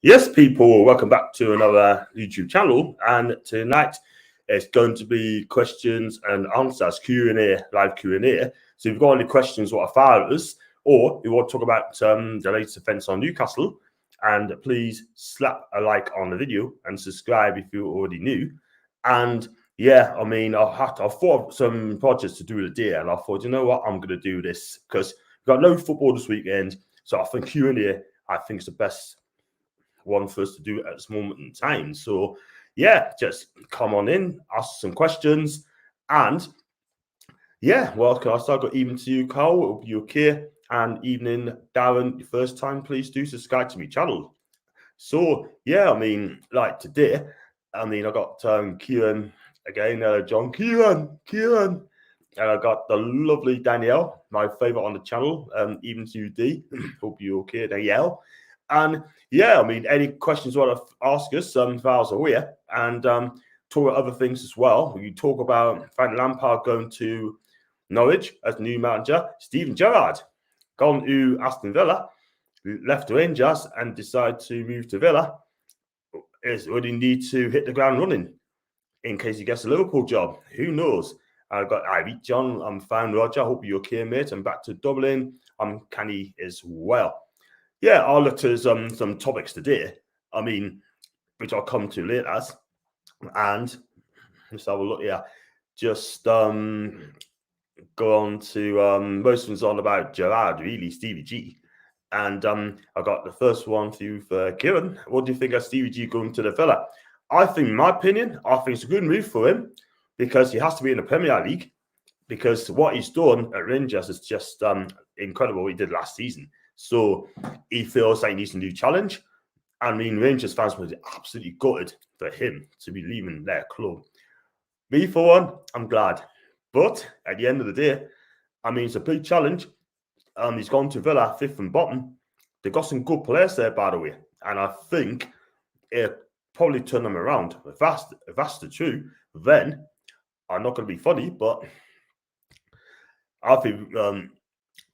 Yes, people, welcome back to another YouTube channel. And tonight it's going to be questions and answers, Q&A, live Q&A. So if you've got any questions, what are files, or you want to talk about the latest events on Newcastle, and please slap a like on the video and subscribe if you already knew. And yeah, I mean, I thought of some projects to do today, and I thought, you know what, I'm going to do this because we've got no football this weekend. So I think Q&A, I think, is the best one for us to do at this moment in time. So yeah, just come on in, ask some questions, and yeah, welcome. I start got even to you, Carl. It'll be okay. And evening, Darren. First time, please do subscribe to my channel. So yeah, I mean, like today, I mean, I got Kieran again, John Kieran, and I got the lovely Danielle, my favorite on the channel. Even to you, D. Hope you're okay, Danielle. And yeah, I mean, any questions you want to ask us, files are here, and talk about other things as well. We talk about Frank Lampard going to Norwich as new manager, Steven Gerrard gone to Aston Villa, left Rangers and decided to move to Villa. Would he need to hit the ground running in case he gets a Liverpool job? Who knows? I've got Ivy John. I'm fine, Roger. Hope you're okay, mate. I'm back to Dublin. I'm canny as well. Yeah, I'll look to some topics today. I mean, which I'll come to later. And let's have a look here. Just go on to most of it's on about Gerrard, really, Stevie G. And I got the first one for you for Kieran. What do you think of Stevie G going to the Villa? I think, in my opinion, I think it's a good move for him because he has to be in the Premier League. Because what he's done at Rangers is just incredible what he did last season. So he feels like he needs a new challenge. I mean, Rangers fans were absolutely gutted for him to be leaving their club. Me, for one, I'm glad. But at the end of the day, I mean, it's a big challenge. He's gone to Villa, fifth and bottom. They've got some good players there, by the way. And I think it'll probably turn them around. If that's the truth, then I'm not going to be funny, but I think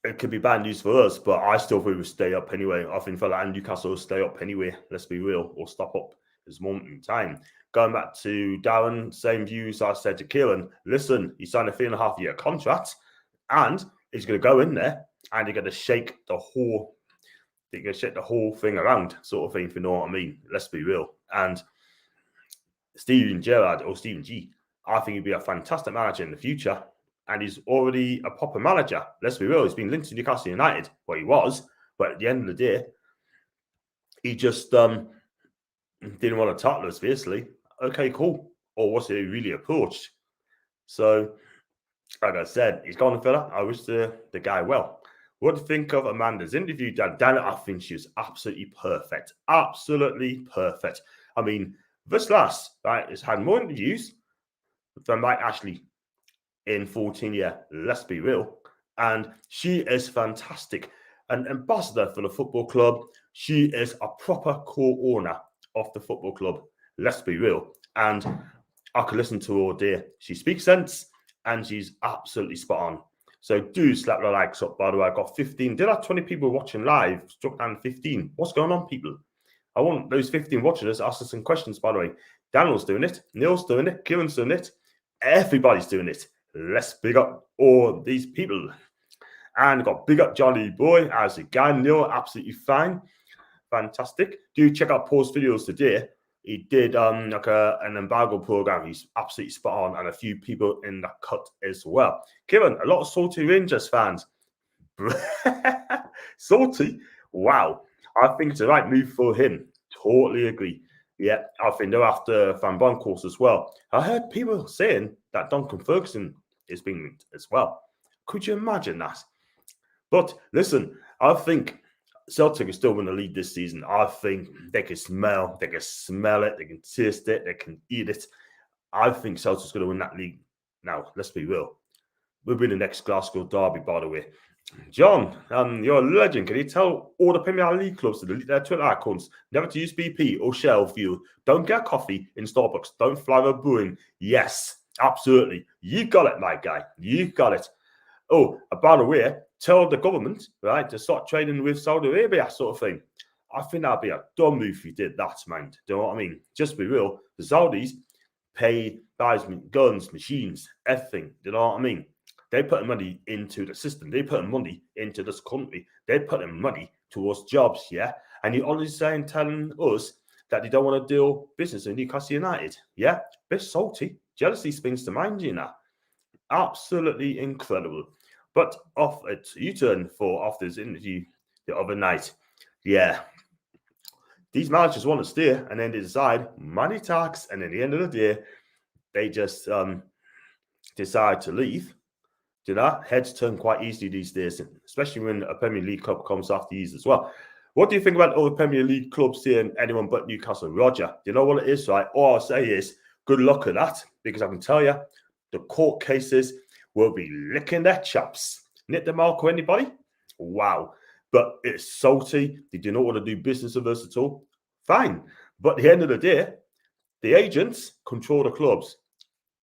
it could be bad news for us, but I still think we'll stay up anyway. I think Villa and Newcastle will stay up anyway. Let's be real, or stop up at this moment in time. Going back to Darren, same views I said to Kieran. Listen, he signed a 3.5-year contract, and he's going to go in there and he's going to shake the whole. He's going to shake the whole thing around, sort of thing. If you know what I mean. Let's be real. And Steven Gerrard or Steven G, I think he'd be a fantastic manager in the future. And he's already a proper manager. Let's be real. He's been linked to Newcastle United. Well, he was. But at the end of the day, he just didn't want to tackle us, basically. Okay, cool. Or was he really approached? So, like I said, he's gone to Villa. I wish the guy well. What do you think of Amanda's interview, Dan? Dan, I think she was absolutely perfect. Absolutely perfect. I mean, this last, right, has had more interviews than Mike Ashley in 14 years, let's be real. And she is fantastic. An ambassador for the football club. She is a proper co-owner of the football club. Let's be real. And I could listen to her all day. She speaks sense and she's absolutely spot on. So do slap the likes up, by the way. I got 15. Did I have 20 people watching live? Struck down 15. What's going on, people? I want those 15 watchers to ask us some questions, by the way. Daniel's doing it. Neil's doing it. Kieran's doing it. Everybody's doing it. Let's big up all these people. And got big up Johnny Boy as a guy. Neil, absolutely fine. Fantastic. Do check out Paul's videos today. He did like an embargo program. He's absolutely spot on. And a few people in the cut as well. Kieran, a lot of salty Rangers fans. Salty? Wow. I think it's the right move for him. Totally agree. Yeah, I think they're after Van Bronckhorst as well. I heard people saying that Duncan Ferguson is being linked as well. Could you imagine that? But listen, I think Celtic is still going to lead this season. I think they can smell it, they can taste it, they can eat it. I think Celtic's going to win that league. Now, let's be real. We'll be the next Glasgow derby, by the way. John, you're a legend. Can you tell all the Premier League clubs to delete their Twitter accounts, never to use BP or Shell Fuel? Don't get coffee in Starbucks. Don't fly the Boeing. Yes, absolutely. You got it, my guy. You got it. Oh, by the way, tell the government, right, to start trading with Saudi Arabia, sort of thing. I think that'd be a dumb move if you did that, man. Do you know what I mean? Just be real. The Saudis buys guns, machines, everything. Do you know what I mean? They put money into the system. They put money into this country. They put money towards jobs, yeah? And you're always telling us that they don't want to do business in Newcastle United, yeah? Bit salty. Jealousy springs to mind, you know. Absolutely incredible. But off at U-turn for after this interview the other night. Yeah. These managers want to steer and then they decide money talks, and at the end of the day, they just decide to leave. Do that? Heads turn quite easily these days, especially when a Premier League club comes after these as well. What do you think about all the Premier League clubs seeing anyone but Newcastle? Roger, do you know what it is, right? All I'll say is good luck with that, because I can tell you the court cases will be licking their chops. Nick DeMarco, anybody? Wow. But it's salty. They do not want to do business with us at all. Fine. But at the end of the day, the agents control the clubs,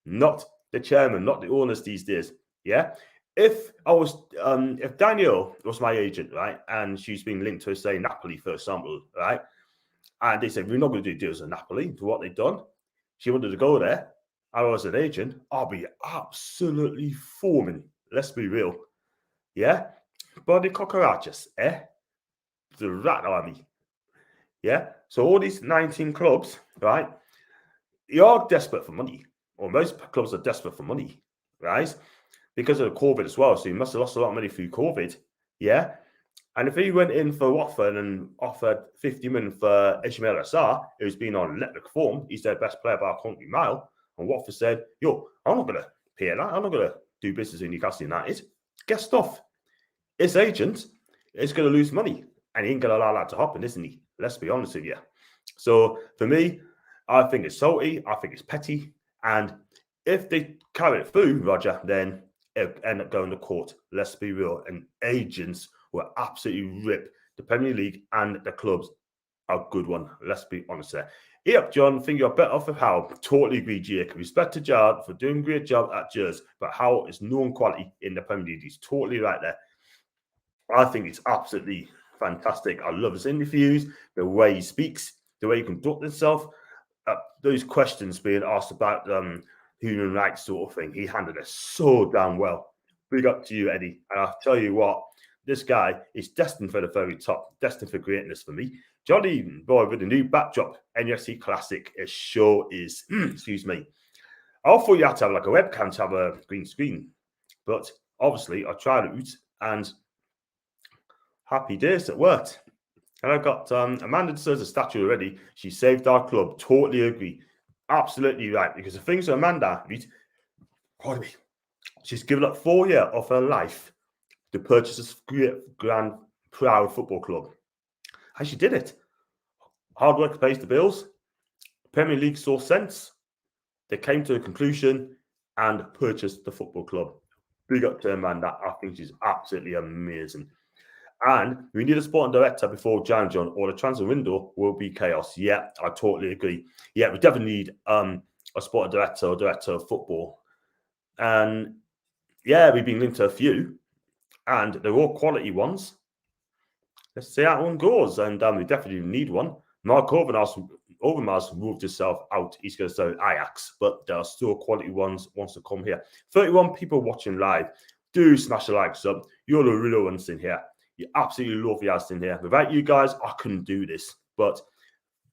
not the chairman, not the owners these days. Yeah. If Danielle was my agent, right, and she's been linked to, say, Napoli, for example, right, and they said, we're not going to do deals with Napoli for what they've done. She wanted to go there. I was an agent. I'll be absolutely foaming. Let's be real. Yeah. But the cockroaches, the rat army. Yeah. So all these 19 clubs, right, you're desperate for money, or most clubs are desperate for money, right? Because of COVID as well. So you must have lost a lot of money through COVID. Yeah. And if he went in for Watford and offered 50 million for Ismail Assar, who's been on electric form, he's their best player by a country mile. And Watford said, yo, I'm not going to pay that. I'm not going to do business in Newcastle United. Guess stuff. His agent is going to lose money. And he ain't going to allow that to happen, isn't he? Let's be honest with you. So for me, I think it's salty. I think it's petty. And if they carry it through, Roger, then it'll end up going to court. Let's be real. And agents will absolutely rip the Premier League and the clubs a good one. Let's be honest there. Yep, John, think you're better off with Howe. Totally agree, Jake. Respect to Gerrard for doing a great job at Jersey, but Howe is known quality in the Premier League. He's totally right there. I think it's absolutely fantastic. I love his interviews, the way he speaks, the way he conducts himself. Those questions being asked about human rights sort of thing, he handled it so damn well. Big up to you, Eddie. And I'll tell you what, this guy is destined for the very top, destined for greatness for me. Johnny, boy, with a new backdrop, NFC Classic, it sure is. Excuse me. I thought you had to have like a webcam to have a green screen, but obviously I tried it and happy days, it worked. And I got Amanda deserves a statue already. She saved our club. Totally agree. Absolutely right. Because the things with Amanda, pardon me, she's given up 4 years of her life to purchase this great, grand, proud football club. And she did it. Hard work pays the bills. Premier League saw sense. They came to a conclusion and purchased the football club. Big up to Amanda. I think she's absolutely amazing. And we need a sporting director before Jan John, or the transfer window will be chaos. Yeah, I totally agree. Yeah, we definitely need a sporting director or director of football. And yeah, we've been linked to a few, and they're all quality ones. Let's see how one goes. And we definitely need one. Mark Overmars moved himself out. He's going to stay Ajax, but there are still quality ones wants to come here. 31 people watching live. Do smash the likes up. You're the real ones in here. You absolutely love your ass in here. Without you guys, I couldn't do this. But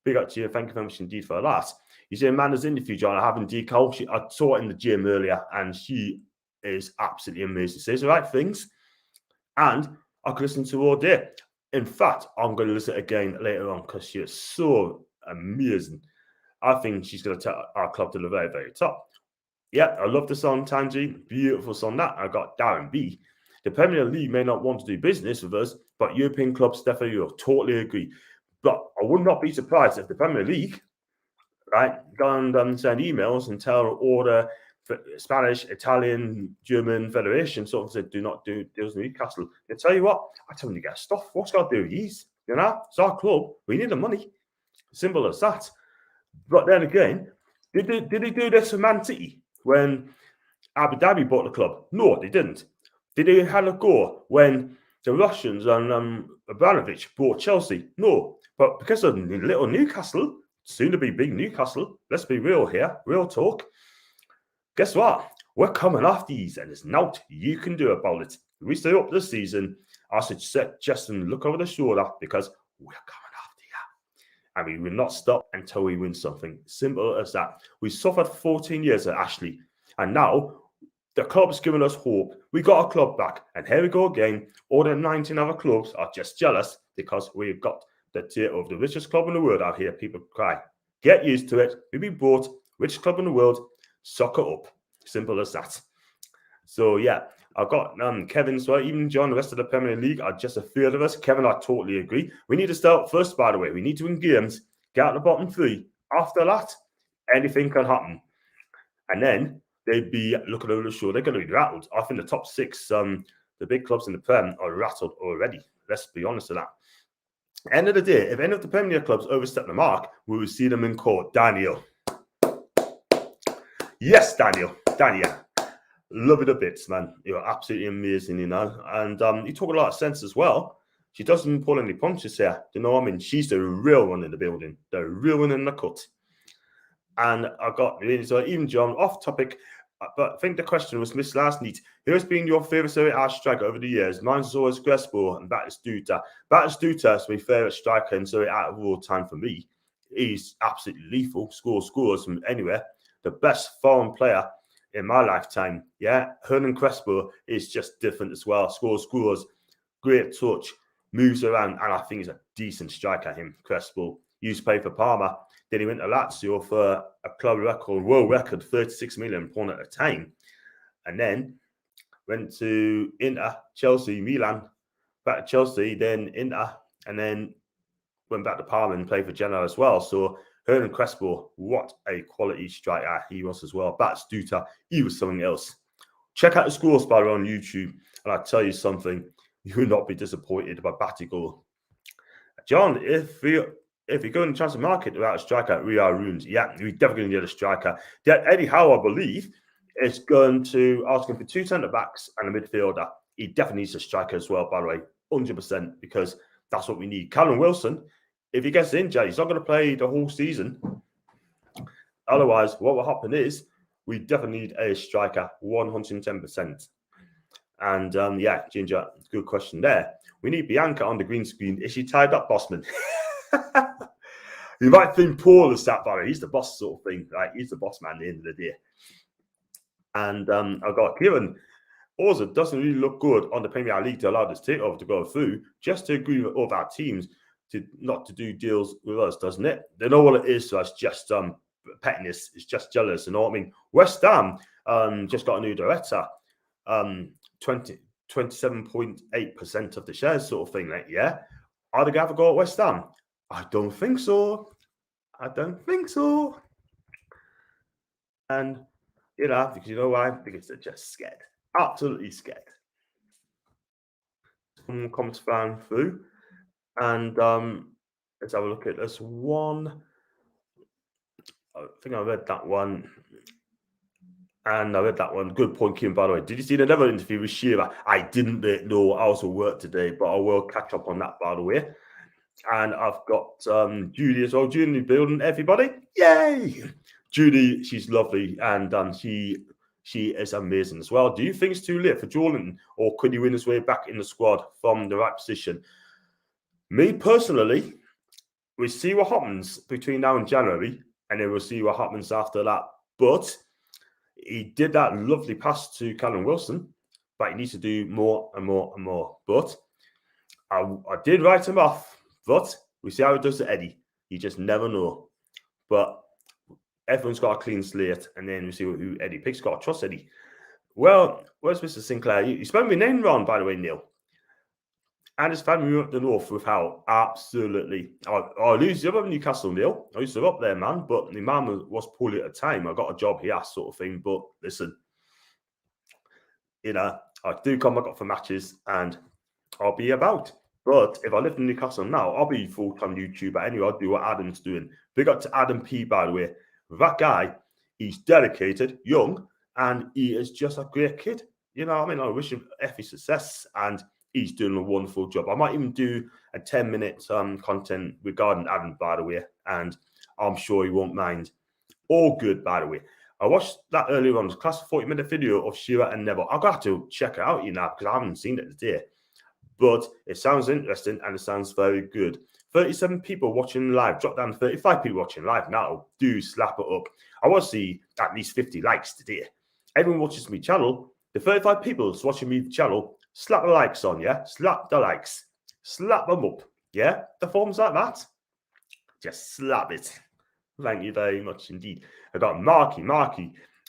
big up to you. Thank you very much indeed for that. You see Amanda's interview, John. I haven't decal. I saw it in the gym earlier, and she is absolutely amazing. Says the right things. And I could listen to her all day. In fact, I'm going to listen again later on because she is so amazing. I think she's going to take our club to the very, very top. Yeah, I love the song, Tangy. Beautiful song that. I got Darren B. The Premier League may not want to do business with us, but European clubs definitely will. Totally agree. But I would not be surprised if the Premier League, right, go and send emails and tell all the Spanish, Italian, German federation sort of said, do not do deals with Newcastle. They tell you what, I tell them to get stuff. What's got to do with these? You know, it's our club. We need the money. Simple as that. But then again, did they do this for Man City when Abu Dhabi bought the club? No, they didn't. Did they have a go when the Russians and Abramovich bought Chelsea. No, but because of little Newcastle, soon to be big Newcastle, let's be real here, real talk. Guess what? We're coming after these, and there's nothing you can do about it. If we stay up this season, I suggest and look over the shoulder because we're coming after you. And we will not stop until we win something. Simple as that. We suffered 14 years at Ashley, and now the club's given us hope. We got our club back, and here we go again. All the 19 other clubs are just jealous because we've got the tier of the richest club in the world out here. People cry. Get used to it. We've been bought. Richest club in the world. Suck it up. Simple as that. So, yeah, I've got Kevin, so even John, the rest of the Premier League are just a third of us. Kevin, I totally agree. We need to start first, by the way. We need to win games, get out the bottom three. After that, anything can happen. And then they'd be looking over the shoulder. They're going to be rattled. I think the top six, the big clubs in the Prem, are rattled already. Let's be honest with that. End of the day, if any of the Premier clubs overstep the mark, we will see them in court. Daniel. Yes, Daniel. Love it a bit, man. You're absolutely amazing, you know. And you talk a lot of sense as well. She doesn't pull any punches here. Do you know what I mean? She's the real one in the building. The real one in the cut. And I got really, so even John, off topic, but I think the question was missed last night. Who has been your favourite Serie A striker over the years? Mine's always Crespo and Batistuta. Batistuta is my favourite striker in Serie A of all time for me. He's absolutely lethal, scores from anywhere. The best foreign player in my lifetime. Yeah, Hernan Crespo is just different as well. Scores, great touch, moves around, and I think he's a decent striker, him, Crespo. Used to play for Parma. Then he went to Lazio for a club record, world record, 36 million pound at a time. And then went to Inter, Chelsea, Milan, back to Chelsea, then Inter, and then went back to Parma and played for Genoa as well. So Hernan Crespo, what a quality striker he was as well. Batistuta, he was something else. Check out the scores by on YouTube, and I'll tell you something, you will not be disappointed by Batigo. John, if you go in the transfer market without a striker, we are ruined. Yeah, we definitely need a striker. Eddie Howe, I believe, is going to ask him for 2 centre-backs and a midfielder. He definitely needs a striker as well, by the way, 100%, because that's what we need. Callum Wilson, if he gets injured, he's not going to play the whole season. Otherwise, what will happen is we definitely need a striker, 110%. And yeah, Ginger, good question there. We need Bianca on the green screen. Is she tied up, Bossman? You might think Paul is that, but he's the boss sort of thing. Right? He's the boss man at the end of the day. And I've got Kieran. Also, doesn't really look good on the Premier League to allow this takeover to go through, just to agree with all our teams to not to do deals with us, doesn't it? They know what it is, so it's just pettiness. It's just jealous, you know what I mean? West Ham just got a new director, 27.8% of the shares, sort of thing. Like, yeah, are they going to go at West Ham? I don't think so. And you know, because you know why? Because they're just scared, absolutely scared. Some comments flying through. And let's have a look at this one. I think I read that one. And I read that one. Good point, Kim, by the way. Did you see the other interview with Shearer? I didn't know. I was at work today, but I will catch up on that, by the way. And I've got Judy as well. Judy in the building, everybody. Yay! Judy, she's lovely. And she is amazing as well. Do you think it's too late for Jordan? Or could he win his way back in the squad from the right position? Me personally, we see what happens between now and January, and then we'll see what happens after that. But he did that lovely pass to Callum Wilson, but he needs to do more and more and more. But I did write him off, but we see how it does to Eddie. You just never know. But everyone's got a clean slate, and then we see who Eddie picks. Got to trust Eddie. Well, where's Mr. Sinclair? You spelled my name wrong, by the way, Neil. And his family up the north with Howe. Absolutely. I lose the other Newcastle, Neil. I used to live up there, man. But my mum was poorly at the time. I got a job here, sort of thing. But listen, you know, I do come back up for matches and I'll be about. But if I lived in Newcastle now, I'll be full-time YouTuber anyway. I'll do what Adam's doing. Big up to Adam P, by the way. That guy, he's dedicated, young, and he is just a great kid. You know what I mean? I wish him every success. And he's doing a wonderful job. I might even do a 10-minute content regarding Adam, by the way, and I'm sure he won't mind. All good, by the way. I watched that earlier on. It was a class 40-minute video of Shearer and Neville. I've got to check it out, because I haven't seen it today. But it sounds interesting and it sounds very good. 37 people watching live. Drop down to 35 people watching live now. Do slap it up. I want to see at least 50 likes today. Everyone watches my channel. The 35 people watching me channel, slap the likes on, yeah? Slap the likes. Slap them up, yeah? The forms like that. Just slap it. Thank you very much indeed. I got Marky.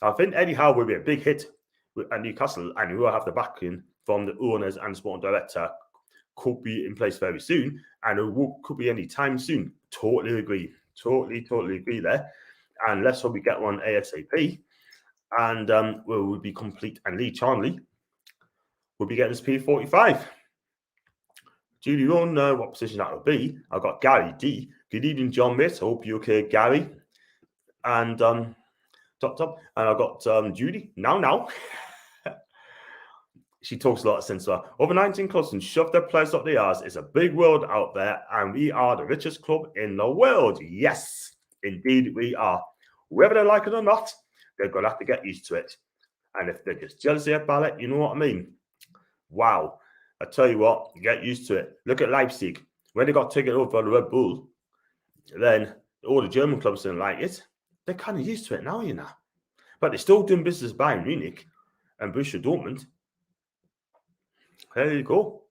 I think Eddie Howe will be a big hit at Newcastle, and we will have the backing from the owners and sporting director. Could be in place very soon, and it could be any time soon. Totally agree. Totally agree there. And let's hope we get one ASAP. And we'll be complete. And Lee Charnley will be getting his P45. Do you all know what position that will be? I've got Gary D. Good evening, John Mitt. I hope you're okay, Gary. And top. And I've got Judy. Now. She talks a lot of sense. Over 19 clubs and shove their players up the arse. It's a big world out there, and we are the richest club in the world. Yes, indeed we are. Whether they like it or not, they're going to have to get used to it. And if they're just jealousy about it, you know what I mean? Wow. I tell you what, get used to it. Look at Leipzig. When they got taken over by the Red Bull, then all the German clubs didn't like it. They're kind of used to it now, But they're still doing business Bayern Munich and Borussia Dortmund. There you go.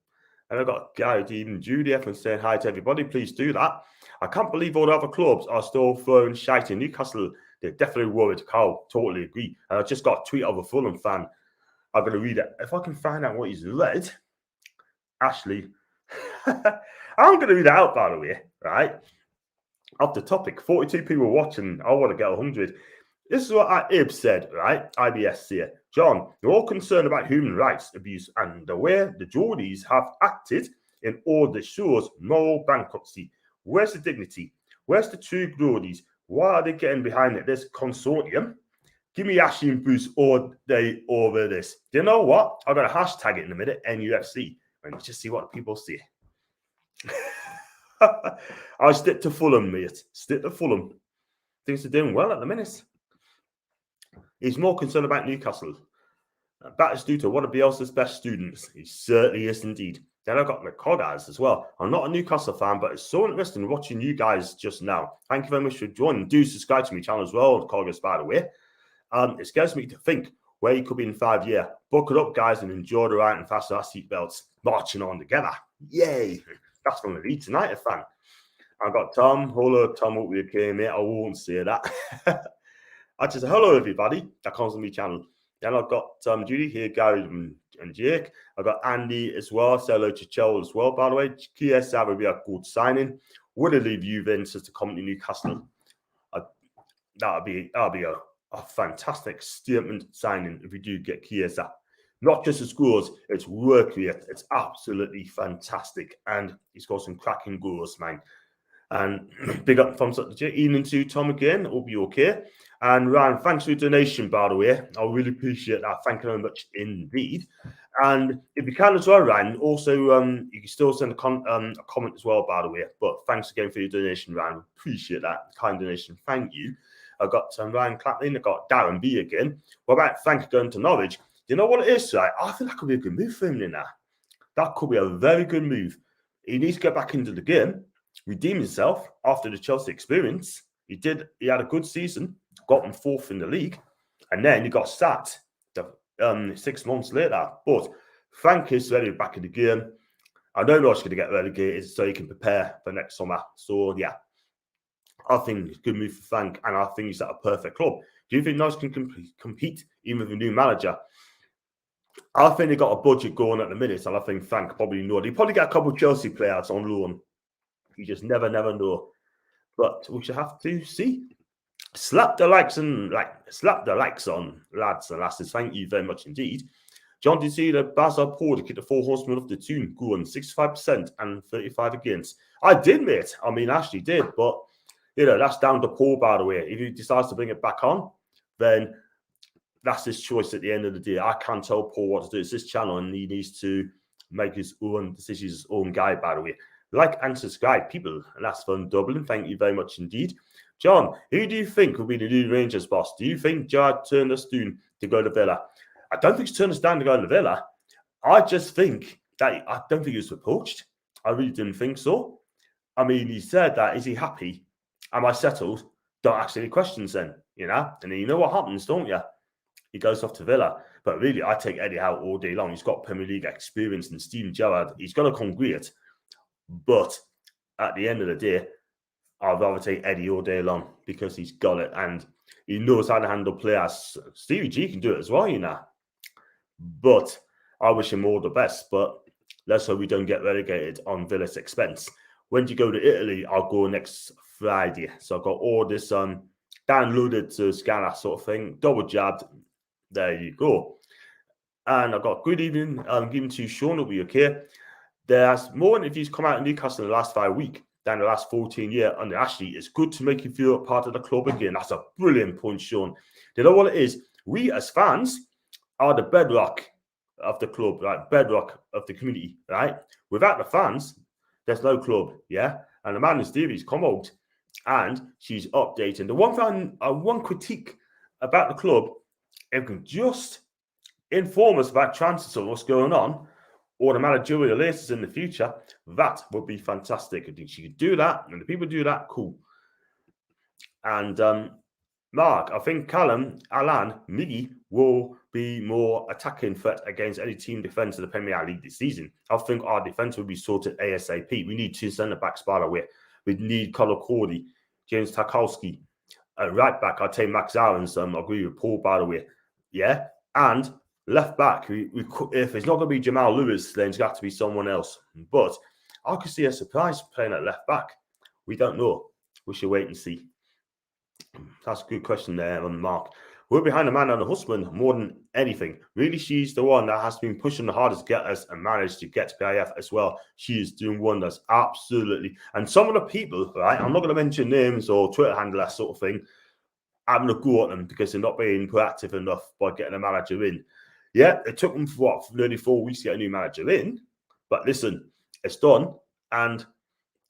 And I've got Gary, Dean, and Judy. Everyone's saying hi to everybody. Please do that. I can't believe all the other clubs are still throwing shite in Newcastle. They're definitely worried. Carl, totally agree. And I just got a tweet of a Fulham fan. I'm going to read it. If I can find out what he's read, Ashley, I'm going to read it out, by the way, right? Off the topic, 42 people watching. I want to get 100. This is what Ib said, right? IBS here. John, you're all concerned about human rights abuse and the way the Geordies have acted in all that shows moral bankruptcy. Where's the dignity? Where's the true Geordies? Why are they getting behind it? This consortium? Give me Ashley and Bruce all day over this. Do you know what? I'm going to hashtag it in a minute, NUFC, and just see what people see. I'll stick to Fulham, mate. Stick to Fulham. Things are doing well at the minute. He's more concerned about Newcastle. That is due to one of Bielsa's best students. He certainly is indeed. Then I've got the Coggers as well. I'm not a Newcastle fan, but it's so interesting watching you guys just now. Thank you very much for joining. Do subscribe to my channel as well, Coggers, by the way. It scares me to think where you could be in 5 years. Buckle up, guys, and enjoy the ride and fasten our seatbelts. Marching on together. Yay. That's from the Leeds United fan. I've got Tom. Hello, Tom. Hope you came, mate. I won't say that. I just say hello, everybody. That comes on my channel. Then I've got Judy here, Gary and Jake. I've got Andy as well. Say hello to Chell as well, by the way. Chiesa will be a good signing. Would I leave Juventus to come to Newcastle? That'll be a fantastic statement signing if we do get Chiesa. Not just the scores, it's work rate. It's absolutely fantastic. And he's got some cracking goals, man. And big up thumbs up to Jay. Evening to Tom again. Hope you're okay. And Ryan, thanks for your donation, by the way. I really appreciate that. Thank you very much indeed. And if you can as well, Ryan, also you can still send a comment as well, by the way. But thanks again for your donation, Ryan. Appreciate that kind donation. Thank you. I've got Ryan Claplin. I've got Darren B again. What about Frank going to Norwich? Do you know what it is, right? I think that could be a good move for him now. That could be a very good move. He needs to get back into the game, redeem himself after the Chelsea experience. He had a good season, got him fourth in the league, and then he got sacked 6 months later. But Frank is ready back in the game. I know Norwich going to get relegated, so he can prepare for next summer. So, yeah, I think it's a good move for Frank, and I think he's at a perfect club. Do you think Norwich can compete even with a new manager? I think they got a budget going at the minute, and I think Frank probably know. He probably got a couple of Chelsea players on loan. You just never know. But we should have to see. Slap the likes on, lads and lasses. Thank you very much indeed. John, did you see the Bazar Paul to get the 4 horsemen of the Toon going 65% and 35 against? I did, mate. I mean, I actually did, but that's down to Paul, by the way. If he decides to bring it back on, then that's his choice at the end of the day. I can't tell Paul what to do. It's his channel, and he needs to make his own decisions, his own guy, by the way. Like and subscribe, people. And that's from Dublin. Thank you very much indeed. John, who do you think will be the new Rangers boss? Do you think Gerrard turned us down to go to Villa? I don't think he's turned us down to go to Villa. I just think that I don't think he was poached. I really didn't think so. I mean, he said that. Is he happy? Am I settled? Don't ask any questions then, you know? And then you know what happens, don't you? He goes off to Villa. But really, I take Eddie Howe all day long. He's got Premier League experience, and Steven Gerrard, he's going to come great. But at the end of the day, I'd rather take Eddie all day long because he's got it and he knows how to handle players. Stevie G can do it as well, you know. But I wish him all the best. But let's hope we don't get relegated on Villa's expense. When do you go to Italy? I'll go next Friday. So I've got all this downloaded to scan that sort of thing. Double jabbed. There you go. And I've got good evening. I'm giving to Sean. It'll be okay. There's more interviews come out in Newcastle in the last 5 weeks than the last 14 years. And actually, it's good to make you feel part of the club again. That's a brilliant point, Sean. You know what it is? We as fans are the bedrock of the club, right? Bedrock of the community, right? Without the fans, there's no club, yeah? And the man in Stevie's come out and she's updating. The one thing, one critique about the club, if you can just inform us about transfers of what's going on, or the managerial laces in the future, that would be fantastic. I think she could do that, and the people do that, cool. And Mark, I think Callum, Alan, Miggy will be more attacking threat against any team defence of the Premier League this season. I think our defence will be sorted ASAP. We need 2 centre-backs, by the way. We need Connor Cordy, James Tarkowski. Right back, I'd take Max Aarons. I agree with Paul, by the way. Yeah, and left back, if it's not going to be Jamal Lewis, then it's got to be someone else. But I could see a surprise playing at left back. We don't know. We should wait and see. That's a good question there, Mark. We're behind the man and the husband more than anything. Really, she's the one that has been pushing the hardest to get us and managed to get to PIF as well. She is doing wonders, absolutely. And some of the people, right, I'm not going to mention names or Twitter handle, that sort of thing, having a go at them because they're not being proactive enough by getting a manager in. Yeah, it took them for nearly 4 weeks to get a new manager in. But listen, it's done. And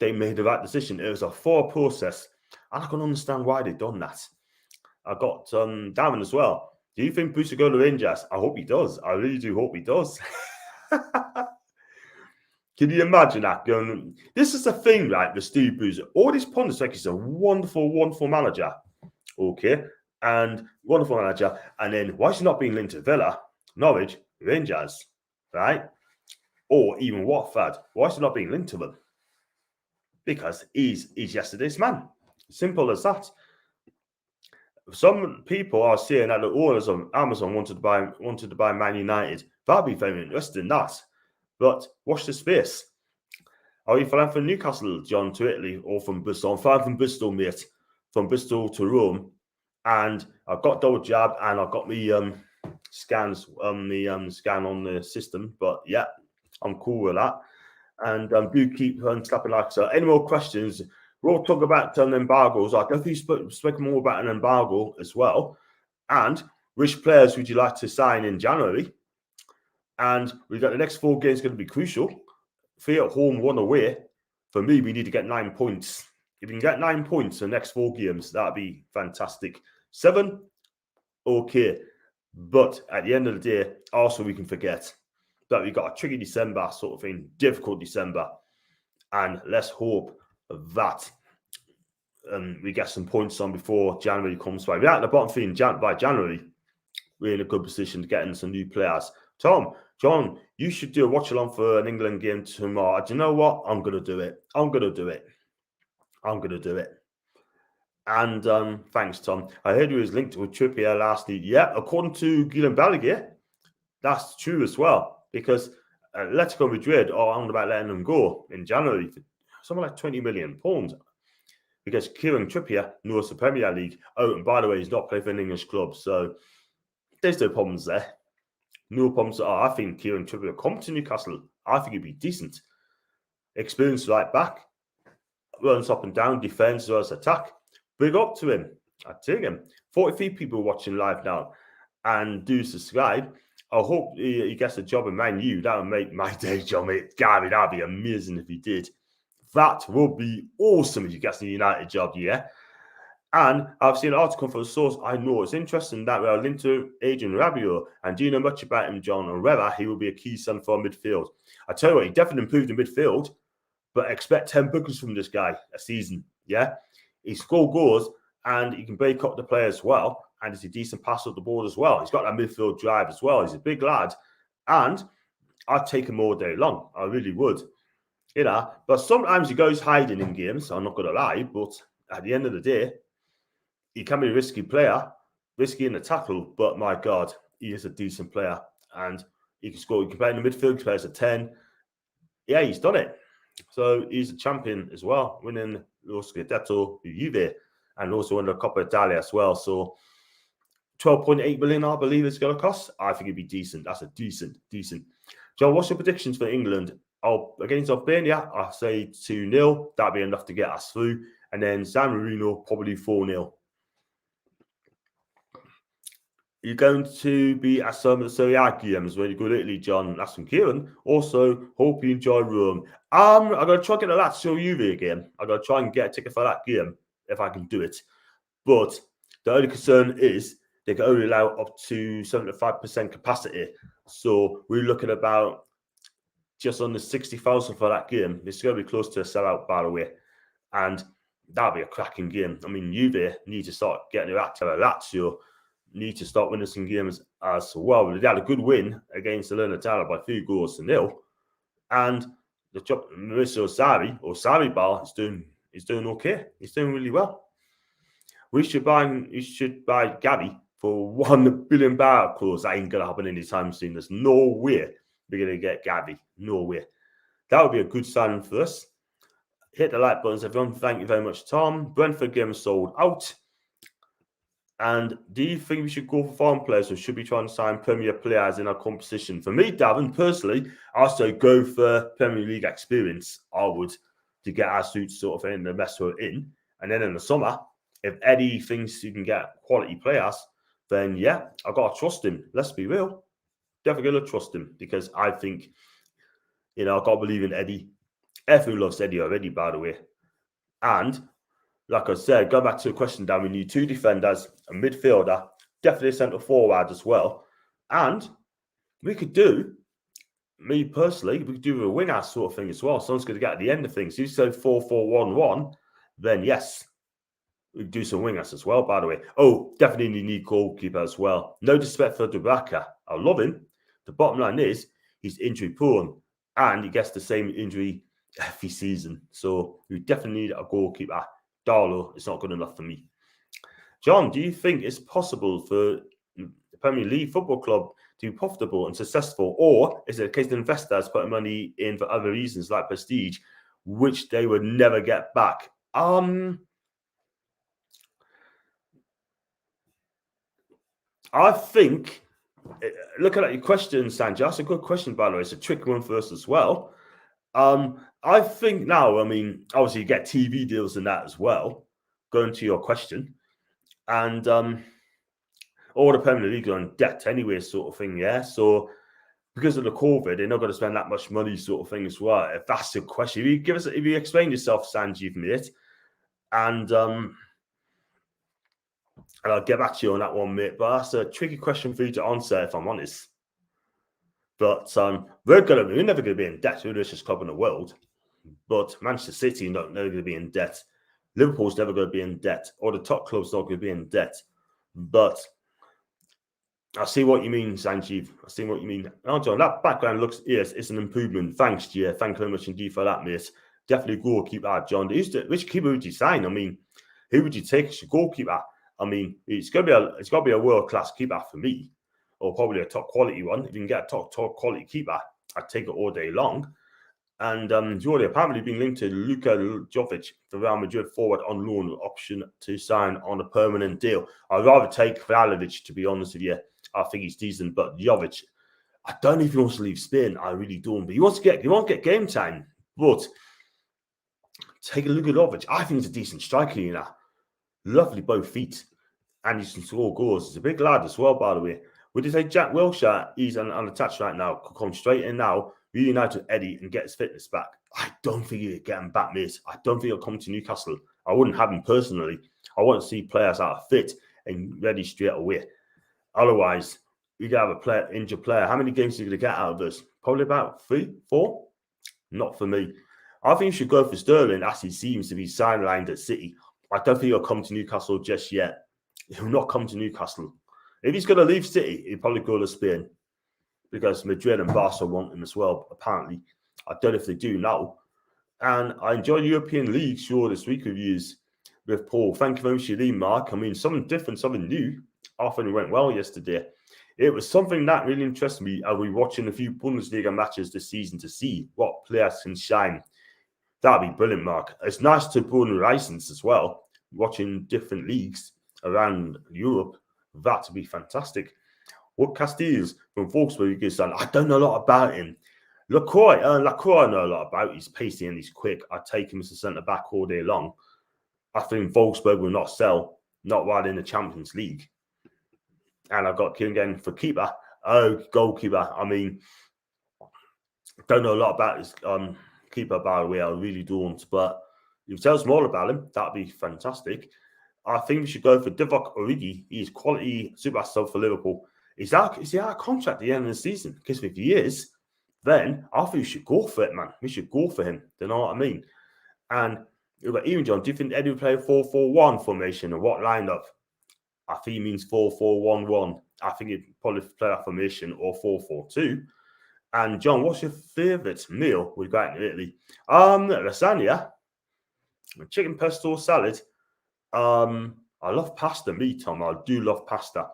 they made the right decision. It was a 4 process. And I can understand why they've done that. I got Darren as well. Do you think Bruce will go to Rangers? I hope he does. I really do hope he does. Can you imagine that? This is the thing, right, with Steve Bruce. All these pundits think he's a wonderful, wonderful manager. Okay. And wonderful manager. And then why is he not being linked to Villa, Norwich, Rangers, right? Or even Watford? Why is he not being linked to them? Because he's yesterday's man. Simple as that. Some people are saying that the owners of Amazon wanted to buy Man United. That'd be very interesting, that. But watch the space. Are you flying from Newcastle, John, to Italy, or from Bristol? I'm flying from Bristol, mate. From Bristol to Rome, and I've got double jab, and I've got me scans on the scan on the system. But yeah, I'm cool with that. And do keep slapping like so. Any more questions? We'll talk about embargoes. I definitely spoke more about an embargo as well. And which players would you like to sign in January? And we've got the next 4 games going to be crucial. 3 at home, 1 away. For me, we need to get 9 points. If we can get 9 points in the next 4 games, that'd be fantastic. 7, okay. But at the end of the day, also we can forget that we got a tricky December sort of thing, difficult December. And let's hope that we get some points on before January comes by. We're at the bottom 3 by January. We're in a good position to get in some new players. Tom, John, you should do a watch along for an England game tomorrow. Do you know what? I'm going to do it. I'm going to do it. And thanks, Tom. I heard he was linked with Trippier last week. Yeah, according to Guillaume Balaguer, that's true as well. Because Atletico Madrid are on about letting them go in January for something like £20 million. Because Kieran Trippier knows the Premier League. Oh, and by the way, he's not playing for an English club. So there's no problems there. No problems at all. I think Kieran Trippier will come to Newcastle. I think he'd be decent. Experienced right back. Runs up and down, defence as well as attack. Big up to him. I take him. 43 people watching live now. And do subscribe. I hope he gets a job in Man U. That would make my day, John, mate. Gary, that would be amazing if he did. That would be awesome if he gets a United job, yeah. And I've seen an article from a source I know. It's interesting that we are linked to Adrian Rabiot. And do you know much about him, John, or whether he will be a key son for midfield? I tell you what, he definitely improved in midfield, but expect 10 bookings from this guy a season, yeah? He scored goals and he can break up the play as well. And he's a decent passer at the board as well. He's got that midfield drive as well. He's a big lad. And I'd take him all day long. I really would. You know, but sometimes he goes hiding in games. I'm not going to lie. But at the end of the day, he can be a risky player, risky in the tackle. But my God, he is a decent player. And he can score. He can play in the midfield. He plays a 10. Yeah, he's done it. So he's a champion as well, winning Lo Scudetto with Juve and also won the Coppa Italia as well. So 12.8 million, I believe it's going to cost. I think it'd be decent. That's a decent. John, what's your predictions for England? Against Albania, I'll say 2-0. That'd be enough to get us through. And then San Marino, probably 4-0. You're going to be at some of the Serie A games when you go to Italy, John. That's from Kieran. Also, hope you enjoy Rome. I'm going to try to get a Lazio Juve game. I'm going to try and get a ticket for that game if I can do it. But the only concern is they can only allow up to 75% capacity. So we're looking about just under 60,000 for that game. It's going to be close to a sellout, by the way. And that'll be a cracking game. I mean, Juve need to start getting their act together. Lazio need to start winning some games as well. They had a good win against Salernitana by 3-0. And the job, Mauricio Sarri Bar is doing okay. He's doing really well. We should buy Gabby for £1 billion clause. That ain't gonna happen anytime soon. There's no way we're gonna get Gabby. No way. That would be a good signing for us. Hit the like buttons, everyone. Thank you very much, Tom. Brentford game sold out. And do you think we should go for foreign players or should we try and sign Premier players in our competition? For me, Davin, personally, I say go for Premier League experience. I would, to get our suits sort of in the mess we're in. And then in the summer, if Eddie thinks you can get quality players, then yeah, I've got to trust him. Let's be real. Definitely going to trust him because I think, I've got to believe in Eddie. Everyone loves Eddie already, by the way. And like I said, go back to the question, Dan, we need 2 defenders, a midfielder, definitely a centre forward as well. And we could do, me personally, we could do a winger sort of thing as well. Someone's going to get at the end of things. You said 4-4-1-1, then yes, we could do some wingers as well, by the way. Oh, definitely need goalkeeper as well. No disrespect for Dubravka. I love him. The bottom line is he's injury prone and he gets the same injury every season. So we definitely need a goalkeeper. Darlow, it's not good enough for me. John, do you think it's possible for the Premier League football club to be profitable and successful, or is it a case of investors putting money in for other reasons like prestige, which they would never get back? I think, looking at your question, Sanjay, that's a good question, by the way. It's a tricky one for us as well. I think now, obviously you get TV deals and that as well, going to your question. And all the Premier League are in debt anyway, sort of thing, yeah? So because of the COVID, they're not going to spend that much money sort of thing as well. If that's the question, if you explain yourself, Sanjeev, mate, and I'll get back to you on that one, mate. But that's a tricky question for you to answer, if I'm honest. But we're never going to be in debt. We're the richest club in the world. But Manchester City are never going to be in debt. Liverpool's never going to be in debt. Or the top clubs not going to be in debt. But I see what you mean, Sanjeev. I see what you mean. Oh, John, that background looks, yes, it's an improvement. Thanks, Gia. Thank you very much indeed for that, mate. Definitely goalkeeper, John. Which keeper would you sign? Who would you take as your goalkeeper? It's got to be a world-class keeper for me. Or probably a top quality one. If you can get a top quality keeper, I'd take it all day long. And Jordi apparently being linked to Luka Jovic, the Real Madrid forward on loan, option to sign on a permanent deal. I'd rather take Vlahovic, to be honest with you. I think he's decent, but Jovic, I don't know if he wants to leave Spain. I really don't. But he won't get game time. But take a look at Jovic. I think he's a decent striker, Lovely both feet. And he can score goals. He's a big lad as well, by the way. Would you say Jack Wilshere, he's unattached right now, could come straight in now, reunite with Eddie and get his fitness back? I don't think he'll get him back, mate. I don't think he'll come to Newcastle. I wouldn't have him personally. I want to see players that are fit and ready straight away. Otherwise, you can have a injured player. How many games are you going to get out of this? Probably about 3, 4? Not for me. I think you should go for Sterling, as he seems to be sidelined at City. I don't think he'll come to Newcastle just yet. He'll not come to Newcastle. If he's going to leave City, he'll probably go to Spain, because Madrid and Barca want him as well, apparently. I don't know if they do now. And I enjoyed the European League show this week with Paul. Thank you very much indeed, Mark. I mean, something different, something new. I think it went well yesterday. It was something that really interested me. I'll be watching a few Bundesliga matches this season to see what players can shine. That'd be brilliant, Mark. It's nice to broaden the license as well, watching different leagues around Europe. That'd be fantastic. What Castells from Volkswagen is done? I don't know a lot about him. Lacroix, I know a lot about. He's pacey and he's quick. I'd take him as a centre-back all day long. I think Wolfsburg will not sell, not while in the Champions League. And I've got Kingen for keeper. Oh, goalkeeper. I mean, don't know a lot about his keeper, by the way. I really don't. But if you tell us more about him, that'd be fantastic. I think we should go for Divock Origi. He's quality super sub for Liverpool. Is he out of contract at the end of the season? Because if he is, then I think we should go for it, man. We should go for him. Do you know what I mean? And you've got Ian John. Do you think Eddie will play 4-4-1 formation or what lineup? I think he means 4-4-1-1. I think he'd probably play that formation or 4-4-2. And John, what's your favourite meal we've got in Italy? Lasagna, chicken pesto salad. I love pasta, Tom. I do love pasta.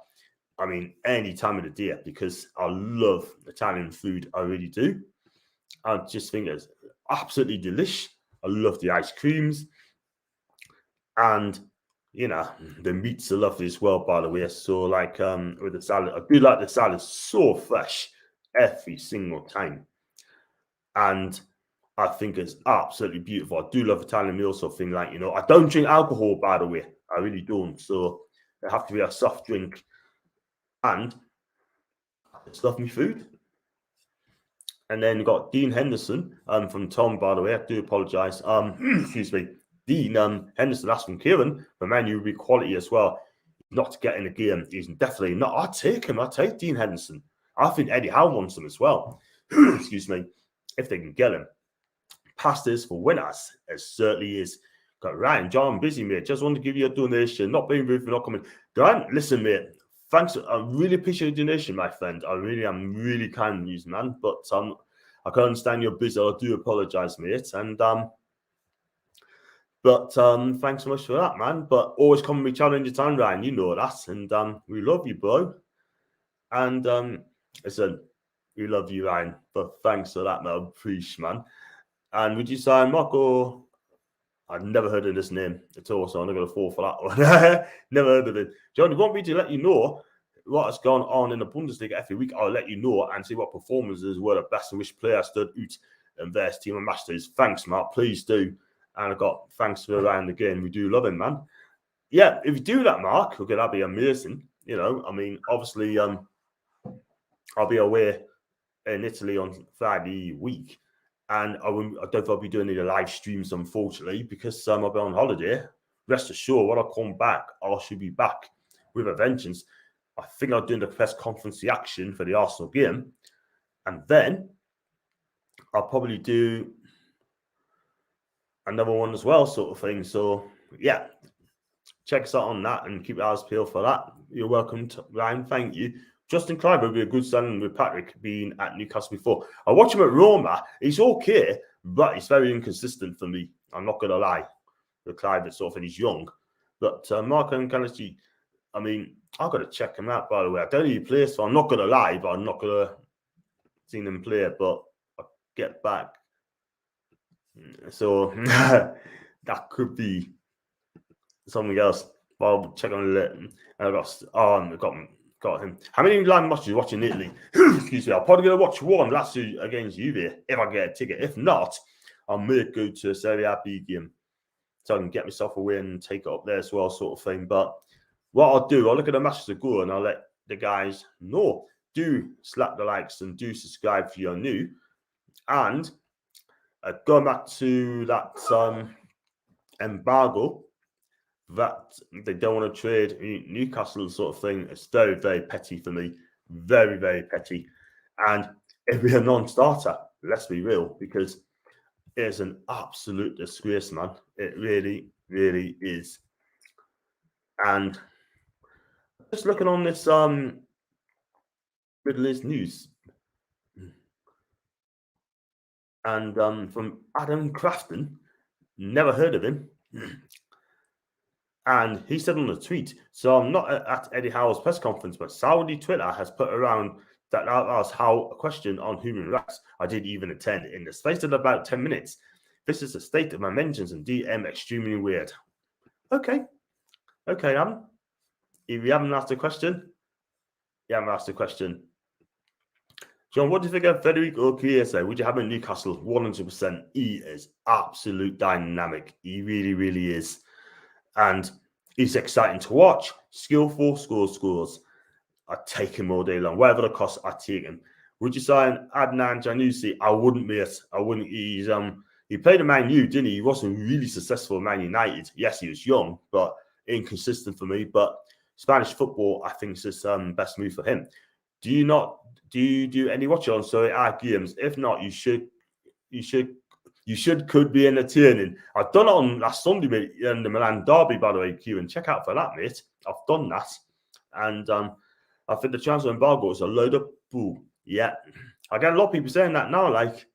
I mean, any time of the day, because I love Italian food. I really do. I just think it's absolutely delish. I love the ice creams. And, you know, the meats are lovely as well, by the way. So, like, with the salad, I do like the salad so fresh every single time. And I think it's absolutely beautiful. I do love Italian meals, so thing like, you know, I don't drink alcohol, by the way. I really don't. So it have to be a soft drink. And I just love me food. And then you got Dean Henderson from Tom, by the way. I do apologise. Excuse me. Dean Henderson, that's from Kieran. But man, you will be quality as well. Not to get in the game. He's definitely not. I'll take him. I'll take Dean Henderson. I think Eddie Howe wants him as well. Excuse me. If they can get him. Pastas for winners. It certainly is. Got Ryan, John, busy, mate. Just want to give you a donation. Not being rude for not coming. Grant, listen, mate. Thanks. I really appreciate the donation, my friend. I really am really kind of you, man. But I can understand you're busy. I do apologise, mate. And thanks so much for that, man. But always come and be challenging time, Ryan. You know that. And we love you, bro. And listen, we love you, Ryan. But thanks for that, man. Appreciate, man. And would you say Marco? I've never heard of this name at all, so I'm not going to fall for that one. Never heard of it. John, you want me to let you know what has gone on in the Bundesliga every week? I'll let you know and see what performances were the best and which players stood out in their team and masters. Thanks, Mark. Please do. And I got thanks for around the game. We do love him, man. Yeah, if you do that, Mark, okay, that'd be amazing. You know, I mean, obviously, I'll be away in Italy on Friday week. And I don't think I'll be doing any live streams, unfortunately, because I'll be on holiday. Rest assured, when I come back, I should be back with a vengeance. I think I'll do the press conference reaction for the Arsenal game. And then I'll probably do another one as well, sort of thing. So, yeah, check us out on that and keep your eyes peeled for that. You're welcome, Ryan. Thank you. Justin Clive will be a good signing with Patrick being at Newcastle before. I watch him at Roma. He's okay, but he's very inconsistent for me. I'm not going to lie. With Clive, it's sort of, and he's young. But Marco and Kennedy, I mean, I've got to check him out, by the way. I don't know who he plays, so I'm not going to lie, but I'm not going to see him play. But I'll get back. So that could be something else. But I'll check on it. And I got him. How many live matches are you watching in Italy? Excuse me. I'm probably going to watch one last year against Juve if I get a ticket. If not, I may go to a Serie A B game so I can get myself away and take it up there as well, sort of thing. But what I'll do, I'll look at the matches that go and I'll let the guys know. Do slap the likes and do subscribe if you're new. And going back to that embargo that they don't want to trade Newcastle sort of thing, it's very, very petty for me. Very, very petty. And it'd be a non-starter, let's be real, because it's an absolute disgrace, man. It really, really is. And just looking on this Middle East news, and from Adam Crafton, never heard of him. And he said on a tweet, so I'm not at Eddie Howe's press conference, but Saudi Twitter has put around that asked Howe a question on human rights. I didn't even attend in the space of about 10 minutes. This is the state of my mentions and DM extremely weird. Okay, Adam. If you haven't asked a question, you haven't asked a question. John, what do you think of Federico Chiesa? Would you have him in Newcastle? 100%. He is absolute dynamic. He really, really is. And he's exciting to watch. Skillful, scores. I'd take him all day long. Whatever the cost, I'd take him. Would you sign Adnan Januzzi? I wouldn't, mate. I wouldn't. He played at Man U, didn't he? He wasn't really successful at Man United. Yes, he was young, but inconsistent for me. But Spanish football, I think, is the best move for him. Do you do any watching on Serie A games? If not, you could be entertaining. I've done it on last Sunday, mate, in the Milan derby, by the way, Kieran. Check out for that, mate. I've done that. And I think the transfer embargo is a load of bull. Yeah. I get a lot of people saying that now, like,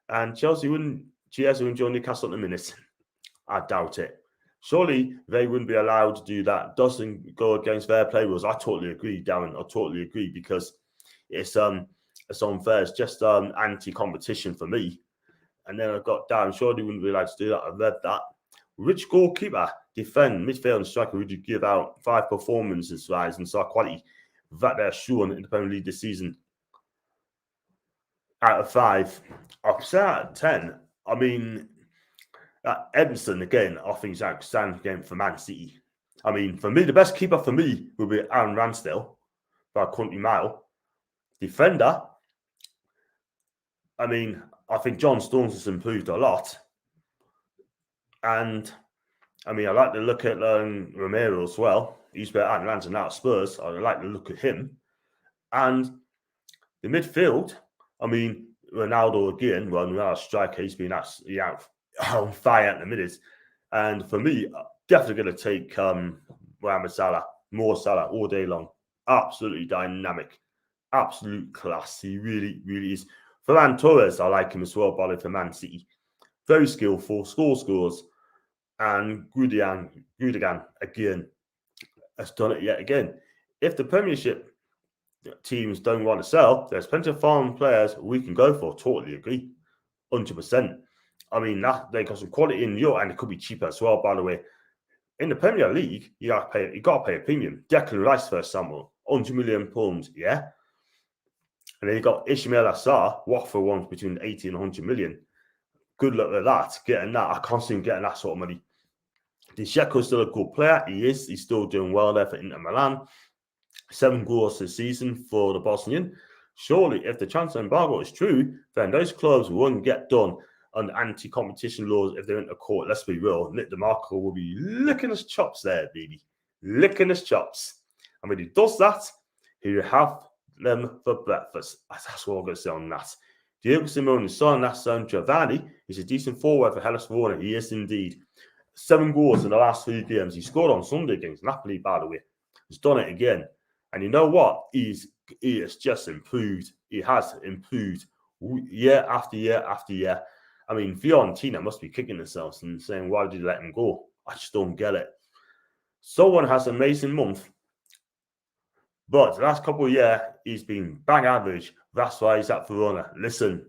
and Chelsea wouldn't join Newcastle in a minute. I doubt it. Surely they wouldn't be allowed to do that. Doesn't go against fair play rules. I totally agree, Darren. I totally agree, because it's unfair. It's just anti-competition for me. And then I've got Darren. Surely wouldn't be allowed to do that. I've read that. Which goalkeeper, defend, midfield, and striker would you give out 5 performances wise and star quality that they're shown in the Premier League this season? Out of 5, I'll say out of 10. I mean, Edmondson, again, I think he's an outstanding game for Man City. I mean, for me, the best keeper for me would be Aaron Ramsdale by a country mile. Defender, I mean, I think John Stones has improved a lot. And, I mean, I like to look at Romero as well. He's better at Atlanta now at Spurs. I like to look at him. And the midfield, I mean, Ronaldo again, well, Ronaldo's striker, he's been absolutely on fire at the minute. And for me, definitely going to take Mohamed Salah, more Salah all day long. Absolutely dynamic. Absolute class. He really, really is. Ferran Torres, I like him as well, by the way, for Man City. Very skillful, scores. And Gundogan, again, has done it yet again. If the Premiership teams don't want to sell, there's plenty of foreign players we can go for. Totally agree. 100%. I mean, they got some quality in Europe, and it could be cheaper as well, by the way. In the Premier League, you got to pay a premium. Declan Rice, for example, £100 million, yeah? And then you got Ismail Assar, Watford ones between 80 and 100 million. Good luck with that. Getting that, I can't see him getting that sort of money. Dzeko still a good player. He is. He's still doing well there for Inter Milan. 7 goals this season for the Bosnian. Surely, if the transfer embargo is true, then those clubs won't get done under anti-competition laws if they're into court. Let's be real. Nick DeMarco will be licking his chops there, baby. Licking his chops. And when he does that, he'll have them for breakfast. That's what I'm going to say on that. Diego Simeone's son, that's Giovanni, is a decent forward for Hellas Verona. He is indeed. 7 goals in the last 3 games. He scored on Sunday against Napoli, by the way. He's done it again. And you know what? He has just improved. He has improved year after year after year. I mean, Fiorentina must be kicking themselves and saying, why did you let him go? I just don't get it. Someone has an amazing month. But the last couple of years, he's been bang average. That's why he's at Verona. Listen.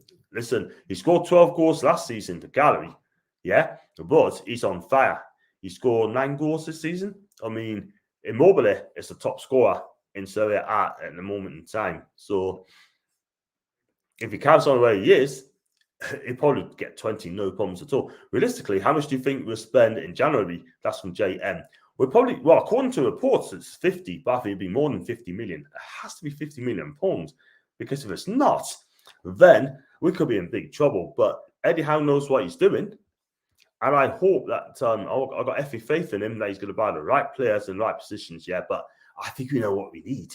He scored 12 goals last season to Gallery. Yeah? But he's on fire. He scored 9 goals this season. I mean, Immobile is the top scorer in Serie A at the moment in time. So if he carries on where he is, he'll probably get 20, no problems at all. Realistically, how much do you think we'll spend in January? That's from JM. We're probably, well, according to reports, it's 50, but I think it'd be more than 50 million. It has to be 50 million pounds, because if it's not, then we could be in big trouble. But Eddie Howe knows what he's doing. And I hope that I've got every faith in him that he's going to buy the right players in the right positions, yeah. But I think we know what we need.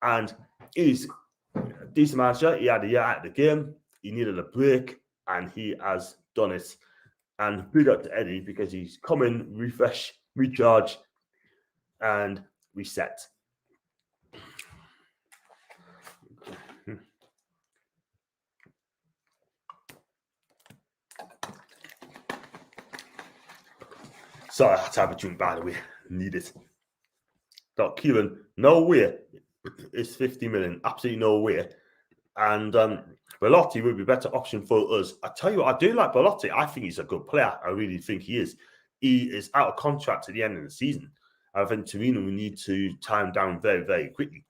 And he's a decent manager. He had a year out of the game. He needed a break, and he has done it. And big up to Eddie, because he's come in, refresh, recharge, and reset. Sorry, I had to have a drink, by the way. Need it. Got Kieran, no way. It's 50 million. Absolutely no way. And Belotti would be a better option for us. I tell you what, I do like Belotti. I think he's a good player. I really think he is. He is out of contract at the end of the season. I think Torino, we need to tie him down very, very quickly.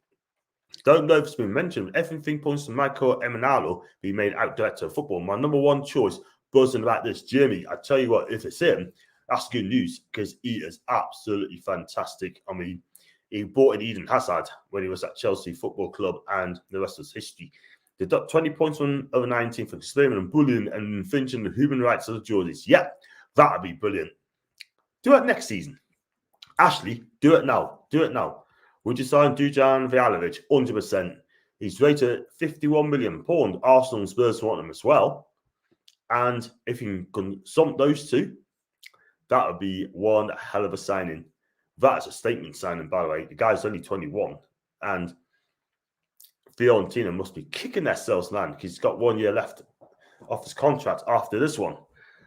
Don't know if it's been mentioned. Everything points to Michael Emenalo being made out director of football. My number one choice, buzzing about this, Jamie. I tell you what, if it's him, that's good news, because he is absolutely fantastic. I mean, he brought in Eden Hazard when he was at Chelsea Football Club, and the rest is history. They got 20 points on over 19 for explaining and bullying and infringing the human rights of the Geordies. Yeah, that'd be brilliant. Do it next season. Ashley, do it now. Do it now. Would you sign Dujan Vlahovic? 100%. He's rated £51 million. Arsenal and Spurs want him as well. And if you can sum those two, that would be one hell of a signing. That's a statement signing, by the way. The guy's only 21. And Fiorentina must be kicking themselves, man, because he's got 1 year left off his contract after this one.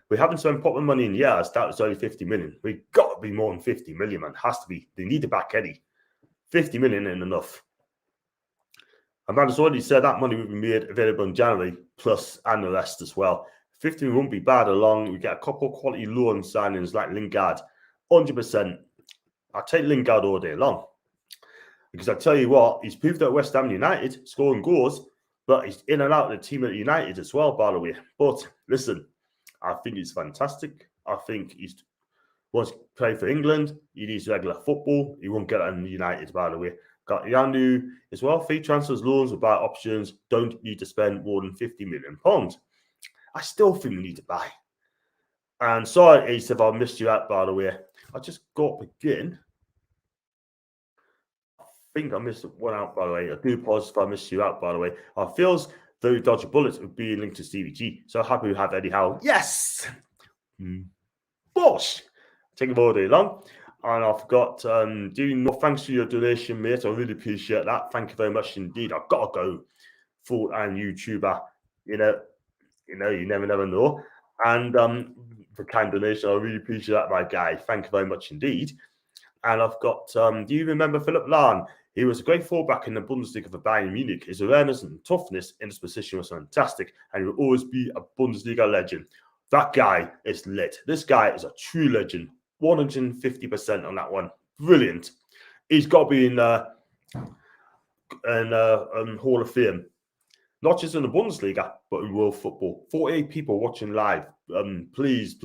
We haven't spent proper money in years. That was only 50 million. We've got to be more than 50 million, man. Has to be. They need to back Eddie. 50 million ain't enough. Amanda's already said that money will be made available in January, plus and the rest as well. 50 million won't be bad along. We get a couple of quality loan signings like Lingard. 100%. I'll take Lingard all day long. Because I tell you what, he's proved at West Ham United, scoring goals, but he's in and out of the team at United as well, by the way. But listen, I think he's fantastic. I think he wants to play for England. He needs regular football. He won't get it in United, by the way. Got Yanu as well. Free transfers, loans, or buy options. Don't need to spend more than £50 million. I still think we need to buy. And sorry, Ace, if I missed you out, by the way. I just got up again. I think I missed one out, by the way. I do apologize if I missed you out, by the way. I feels very dodgy bullets would be linked to Stevie G. So happy we have Eddie Howe. Yes! Bosh! Take him all day long. And I've got thanks for your donation, mate. I really appreciate that. Thank you very much indeed. I've got to go full-time YouTuber. You never know. And for kind donation, I really appreciate that, my guy. Thank you very much indeed. And I've got, do you remember Philip Lahm? He was a great fullback in the Bundesliga for Bayern Munich. His awareness and toughness in this position was fantastic, and he will always be a Bundesliga legend. That guy is lit. This guy is a true legend. 150% on that one. Brilliant. He's got to be in Hall of Fame. Not just in the Bundesliga, but in world football. 48 people watching live. Please,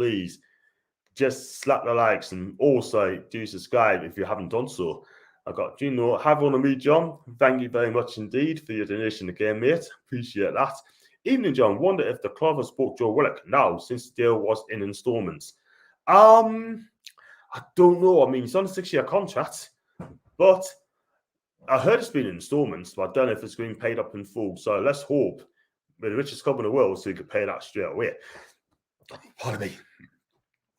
just slap the likes and also do subscribe if you haven't done so. I've got Gino. Have one of me, John. Thank you very much indeed for your donation again, mate. Appreciate that. Evening, John. Wonder if the club has bought Joe Willock now since the deal was in installments. I don't know. I mean, he's on a 6-year contract, but I heard it's been in installments, but I don't know if it's being paid up in full. So let's hope we're the richest club in the world so we could pay that straight away. Pardon me.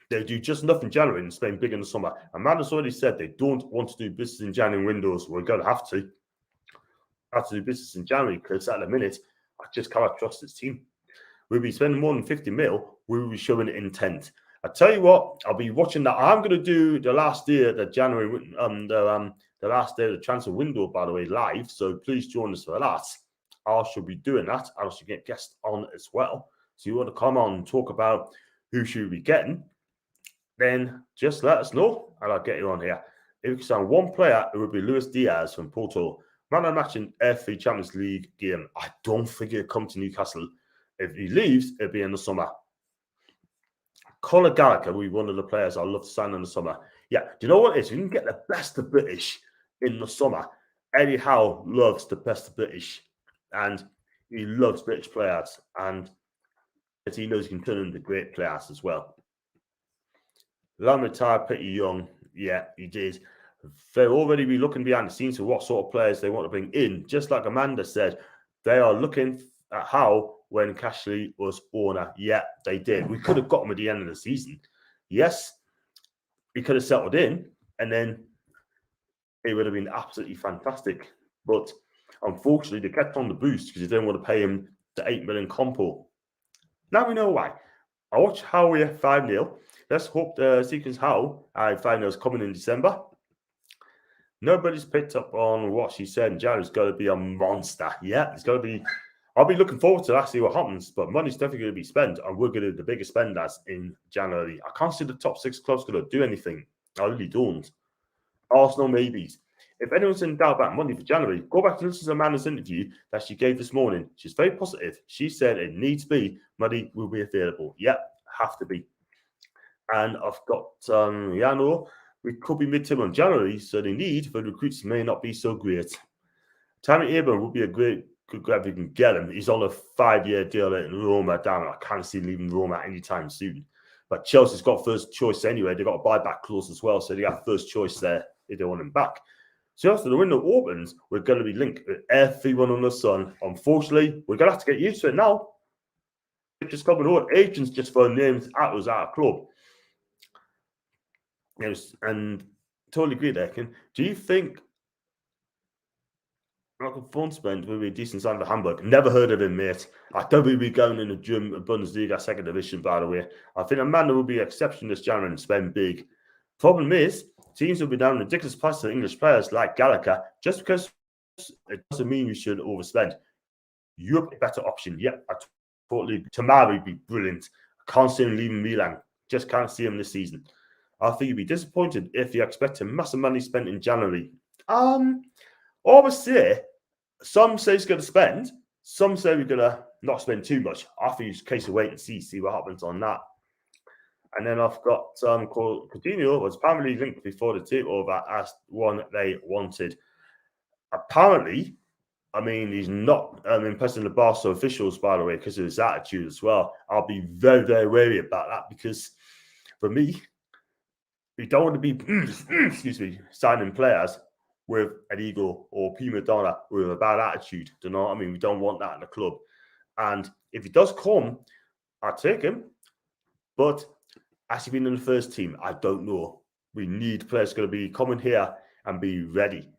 They do just enough in January and spend big in the summer. Amanda's already said they don't want to do business in January windows. We're going to have to do business in January because at the minute, I just cannot trust this team. We'll be spending more than 50 mil. We will be showing intent. I tell you what, I'll be watching that. I'm going to do the last day of the January, the last day of the transfer window, by the way, live. So please join us for that. I shall be doing that. I should get guests on as well. So you want to come on and talk about who should we be getting, then just let us know and I'll get you on here. If you can sign one player, it would be Luis Diaz from Porto. Man of the match in every Champions League game. I don't think he'll come to Newcastle. If he leaves, it'll be in the summer. Conor Gallagher will be one of the players I'd love to sign in the summer. Yeah, do you know what it is? You can get the best of British in the summer. Eddie Howe loves the best of British, and he loves British players, and he knows he can turn them into great players as well. Lam retired pretty young. Yeah, he did. They're already be looking behind the scenes for what sort of players they want to bring in. Just like Amanda said, they are looking at Howe when Cashley was owner. Yeah, they did. We could have got him at the end of the season. Yes, he could have settled in, and then it would have been absolutely fantastic. But unfortunately, they kept on the boost because they didn't want to pay him the 8 million compo. Now we know why. I watched Howe 5-0. Let's hope the sequence Howe 5-0 is coming in December. Nobody's picked up on what she said. Jared's got to be a monster. Yeah, it's going to be. I'll be looking forward to that, see what happens. But money's definitely going to be spent, and we're going to be the biggest spenders in January. I can't see the top 6 clubs going to do anything. I really don't. Arsenal, maybes. If anyone's in doubt about money for January, go back and listen to Amanda's interview that she gave this morning. She's very positive. She said it needs to be. Money will be available. Yep, have to be. And I've got Yano. We could be mid-term on January, so the need for recruits may not be so great. Tammy Abraham would be a good grab if you can get him. He's on a 5-year deal in Roma. Damn, I can't see him leaving Roma anytime soon. But Chelsea's got first choice anyway. They've got a buyback clause as well, so they have first choice there if they want him back. So after the window opens, we're going to be linked with everyone on the sun. Unfortunately, we're going to have to get used to it now. Just coming on, agents just throw names at us out of club. And totally agree there, Ken. Do you think Michael Fonspend will be a decent sign for Hamburg? Never heard of him, mate. I don't think we'll be going in the German Bundesliga second division, by the way. I think Amanda will be an exception this January and spend big. Problem is, teams will be down ridiculous prices to English players like Gallagher just because it doesn't mean we should overspend. Europe, a better option. Yep, I totally. Tamari would be brilliant. I can't see him leaving Milan. Just can't see him this season. I think you'd be disappointed if you expect a massive money spent in January. Obviously, some say he's going to spend. Some say we're going to not spend too much. I think it's a case of wait and see what happens on that. And then I've got Coutinho was apparently linked before the takeover as one they wanted. Apparently, I mean, he's not impressing the Barca officials, by the way, because of his attitude as well. I'll be very, very wary about that because for me, we don't want to be, signing players with an ego or prima donna with a bad attitude. Do you know what I mean? We don't want that in the club. And if he does come, I'll take him. But has he been in the first team? I don't know. We need players going to be coming here and be ready.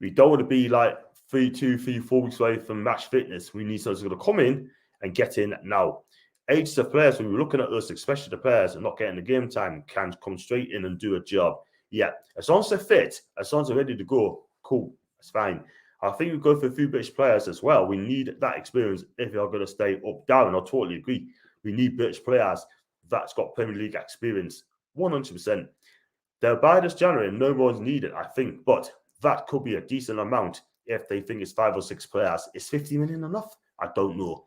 We don't want to be like 4 weeks away from match fitness. We need someone who's going to come in and get in now. Ages of players, when we're looking at us, especially the players and not getting the game time, can come straight in and do a job. Yeah, as long as they're fit, as long as they're ready to go, cool, that's fine. I think we go for a few British players as well. We need that experience if you're going to stay up, down. I totally agree. We need British players that's got Premier League experience, 100%. They'll buy this January and no one's needed, I think, but that could be a decent amount if they think it's 5 or 6 players. Is 50 million enough? I don't know.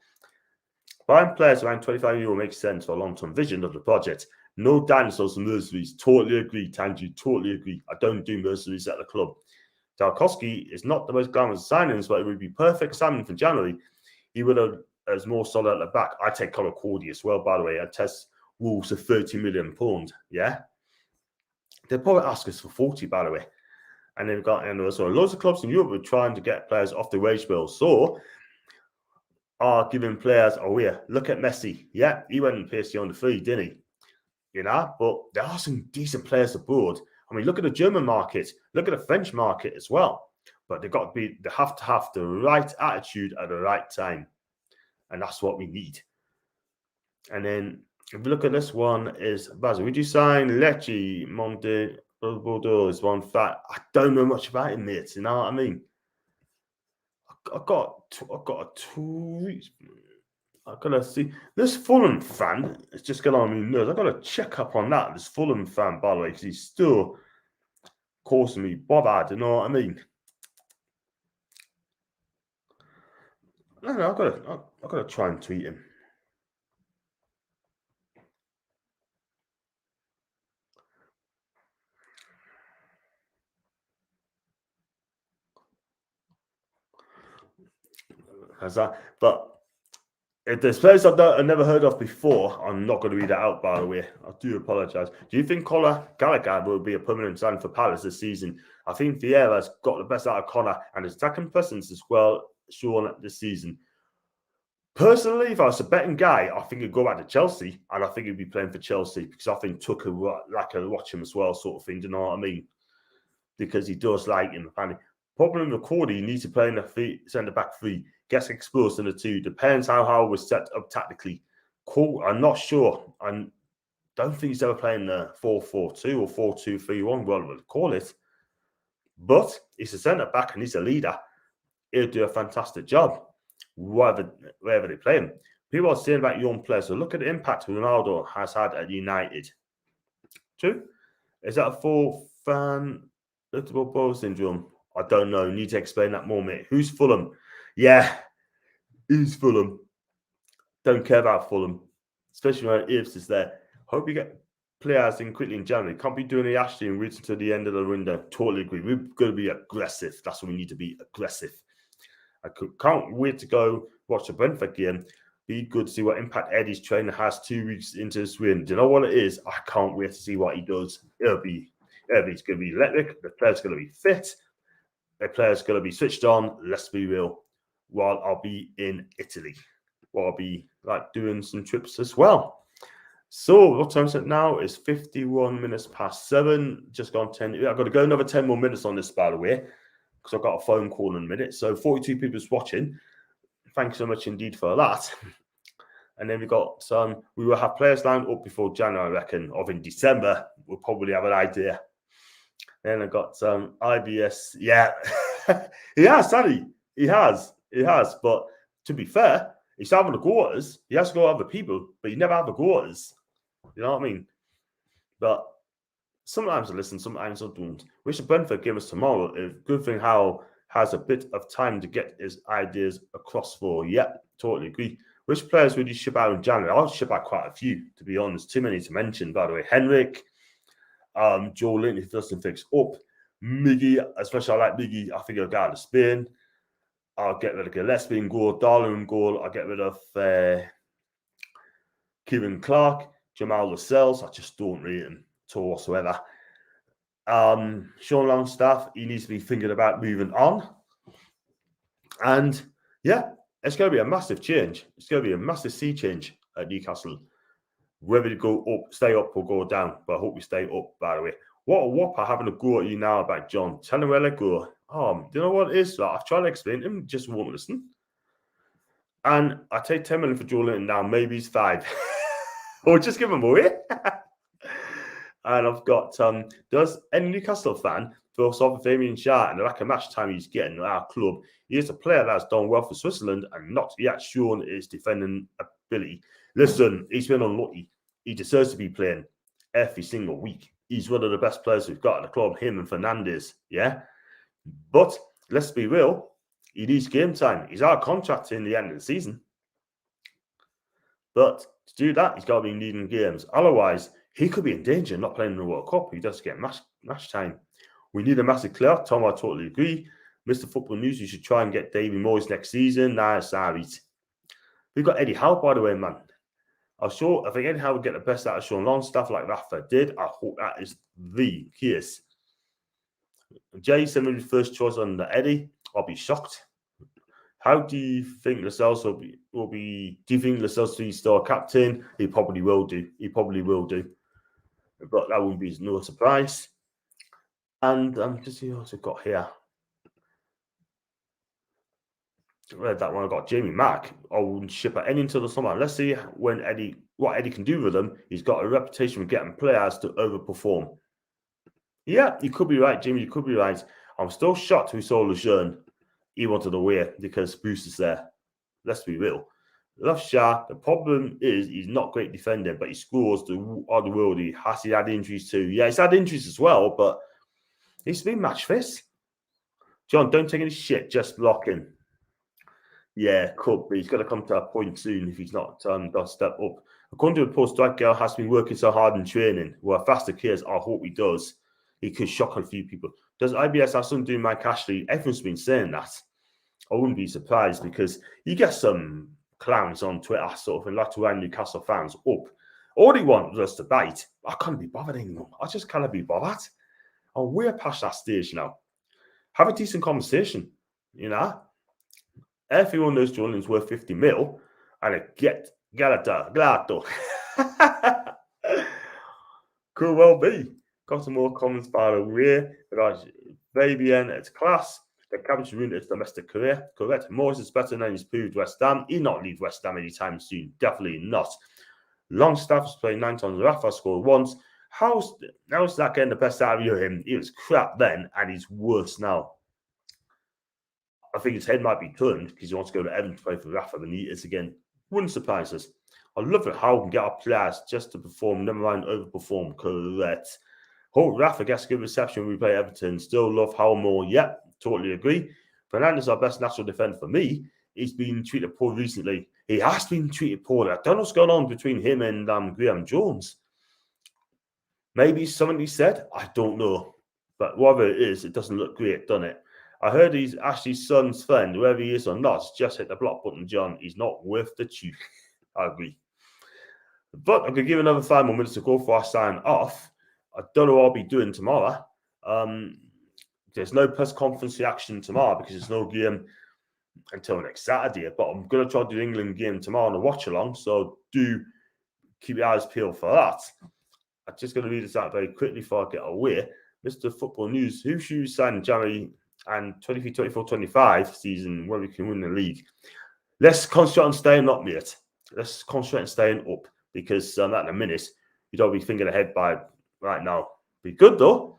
Buying players around 25 euro makes sense for a long-term vision of the project. No dinosaurs and mercenaries. Totally agree, Tanji. Totally agree. I don't do mercenaries at the club. Tarkowski is not the most glamorous signings, but it would be perfect signing for January. He would have as more solid at the back. I take Conor Cody as well, by the way. I test Wolves for £30 million. Yeah. They'll probably ask us for 40, by the way. And they've got so loads of clubs in Europe are trying to get players off the wage bill. So are giving players, look at Messi. Yeah, he went and PSG on the free, didn't he? You know, but there are some decent players abroad. I mean, look at the German market, look at the French market as well. But they have to have the right attitude at the right time. And that's what we need. And then if you look at this one, is Basil, would you sign Lecce, Monte, Bordeaux is one fact? I don't know much about him, mate. You know what I mean? I got a tweet. I gotta see this Fulham fan. It's just going on my nerves. I gotta check up on that. This Fulham fan, by the way, because he's still causing me bothered. You know what I mean? No, I gotta try and tweet him. But if there's players I've never heard of before, I'm not going to read that out, by the way. I do apologise. Do you think Conor Gallagher will be a permanent sign for Palace this season? I think Vieira's got the best out of Conor and his attacking presence as well, Sean, this season. Personally, if I was a betting guy, I think he'd go back to Chelsea, and I think he'd be playing for Chelsea because I think Tucker like a watch him as well, sort of thing. Do you know what I mean? Because he does like him. Problem with Cordy, he needs to play in the centre back three, gets exposed in the two. Depends how Howe was set up tactically. Cool. I'm not sure. I don't think he's ever playing the 4-4-2 or 4-2-3-1, whatever we'll call it. But he's a centre back and he's a leader. He'll do a fantastic job, wherever they play him. People are saying about young players, so look at the impact Ronaldo has had at United. True? Is that a full fan irritable bowel syndrome? I don't know. You need to explain that more, mate. Who's Fulham? Yeah, who's Fulham? Don't care about Fulham, especially when Ibs is there. Hope you get players in quickly in January. Can't be doing the Ashley and reaching to the end of the window. Totally agree. We're going to be aggressive. That's what we need to be, aggressive. I can't wait to go watch the Brentford game. Be good to see what impact Eddie's trainer has 2 weeks into his win. Do you know what it is? I can't wait to see what he does. It's going to be electric. The player's going to be fit. The player's going to be switched on. Let's be real. While I'll be in Italy. Well, I'll be like doing some trips as well. So what time is it now? It's 51 minutes past 7. Just gone 10. I've got to go another 10 more minutes on this, by the way, because I've got a phone call in a minute. So 42 people watching. Thanks so much indeed for that. And then we will have players lined up before January, I reckon, or in December. We'll probably have an idea. Then I got some IBS. Yeah, he has, Sadly. He has. But to be fair, he's having a go at us. He has to go at other people, but he never have a go at us. You know what I mean? But sometimes I listen, sometimes I don't. Wish the Brentford game us tomorrow. A good thing Howe has a bit of time to get his ideas across for. Yeah, totally agree. Which players would you ship out in January? I'll ship out quite a few, to be honest. Too many to mention, by the way. Henrik, Joe Linton, if he doesn't fix up. Miggy, especially I like Miggy. I think I'll go out of Spain. I'll get rid of Gillespie in goal, Darlow in goal. I'll get rid of Kieran Clark, Jamal Lascelles. I just don't rate him at all whatsoever. Sean Longstaff, he needs to be thinking about moving on. And yeah, it's going to be a massive change. It's going to be a massive sea change at Newcastle. Whether to go up, stay up or go down. But I hope we stay up, by the way. What a whopper having a go at you now about John. Tell him where they go. Do you know what it is? I've tried to explain to him, just won't listen. And I take 10 million for Joe Linton now. Maybe he's 5. Or just give him away. And I've got, does any Newcastle fan feel sorry for Fabian Schär and the lack of match time he's getting at our club? He is a player that's done well for Switzerland and not yet shown his defending ability. Listen, he's been unlucky. He deserves to be playing every single week. He's one of the best players we've got at the club, him and Fernandes, yeah? But let's be real, he needs game time. He's out of contract in the end of the season. But to do that, he's got to be needing games. Otherwise, he could be in danger not playing in the World Cup. He does get match time. We need a massive clear. Tom, I totally agree. Mr. Football News, you should try and get Davy Moyes next season. Nah, sorry. We've got Eddie Howe, by the way, man. I think Eddie Howe would get the best out of Sean Longstaff like Rafa did. I hope that is the case. Jay sent me the first choice on the Eddie. I'll be shocked. How do you think Lascelles will be? Do you think Lascelles will be still a captain? He probably will do. But that wouldn't be no surprise. And just see what else I've got here. I read that one. I got Jamie Mack. I wouldn't ship at any until the summer. Let's see what Eddie can do with them. He's got a reputation for getting players to overperform. Yeah, you could be right, Jimmy. You could be right. I'm still shocked we saw Lejeune. He wanted away because Bruce is there. Let's be real. Love Schär. The problem is he's not great defending, but he scores the odd worldie. Has he had injuries too? Yeah, he's had injuries as well, but he's been match fit. John, don't take any shit. Just block him. Yeah, could be. He's got to come to a point soon if he's not done step up. According to the post, Dwight Girl has been working so hard in training. Well, faster kids, I hope he does. He could shock a few people. Does IBS have something to do with Mike Ashley? Everyone's been saying that. I wouldn't be surprised because you get some clowns on Twitter sort of and like to wind Newcastle fans up. All they want was to bite. I can't be bothered anymore. I just can't be bothered. And we're past that stage now. Have a decent conversation, you know. Everyone knows Jordan's worth 50 mil, and get it done. Could well be. Got some more comments by the way. Fabian, it's class. The cabbage ruined his domestic career. Correct. Morris is better than he's proved West Ham. He'll not leave West Ham anytime soon. Definitely not. Longstaff's played 9 times. Rafa scored once. How's that getting the best out of him? He was crap then, and he's worse now. I think his head might be turned because he wants to go to Everton to play for Rafa than he is again. Wouldn't surprise us. I love it how we can get our players just to perform, never mind overperform. Correct. Hope Rafa gets a good reception when we play Everton. Still love Howe more. Yep, totally agree. Fernandes, our best natural defender for me. He's been treated poor recently. He has been treated poorly. I don't know what's going on between him and Graham Jones. Maybe something he said. I don't know. But whatever it is, it doesn't look great, doesn't it? I heard he's Ashley's son's friend, whoever he is or not, just hit the block button, John. He's not worth the chew. I agree. But I could give another 5 more minutes to go before I sign off. I don't know what I'll be doing tomorrow. There's no press conference reaction tomorrow because there's no game until next Saturday. But I'm going to try to do the England game tomorrow on a watch along. So do keep your eyes peeled for that. I'm just going to read this out very quickly before I get away. Mr. Football News, who should you sign in January and 23-24-25 season where we can win the league? Let's concentrate on staying up, mate. Let's concentrate on staying up because in a minute, you don't be thinking ahead by right now. Be good though.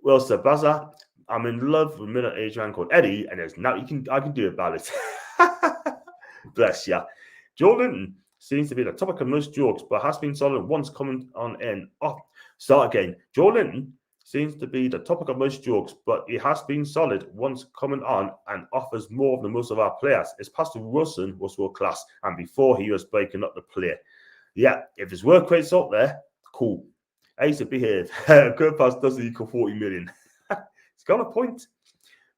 Well said, Baza. I'm in love with a middle-aged man called Eddie, and there's nothing I can do about it. Bless ya. Joe Linton seems to be the topic of most jokes, but has been solid once coming on in. Start again. Joe Linton seems to be the topic of most jokes, but he has been solid once coming on and offers more than most of our players. His pass to Wilson was world class, and before he was breaking up the play. Yeah, if his work rate's up there, cool. I used to behave. Good pass doesn't equal 40 million. It's got a point.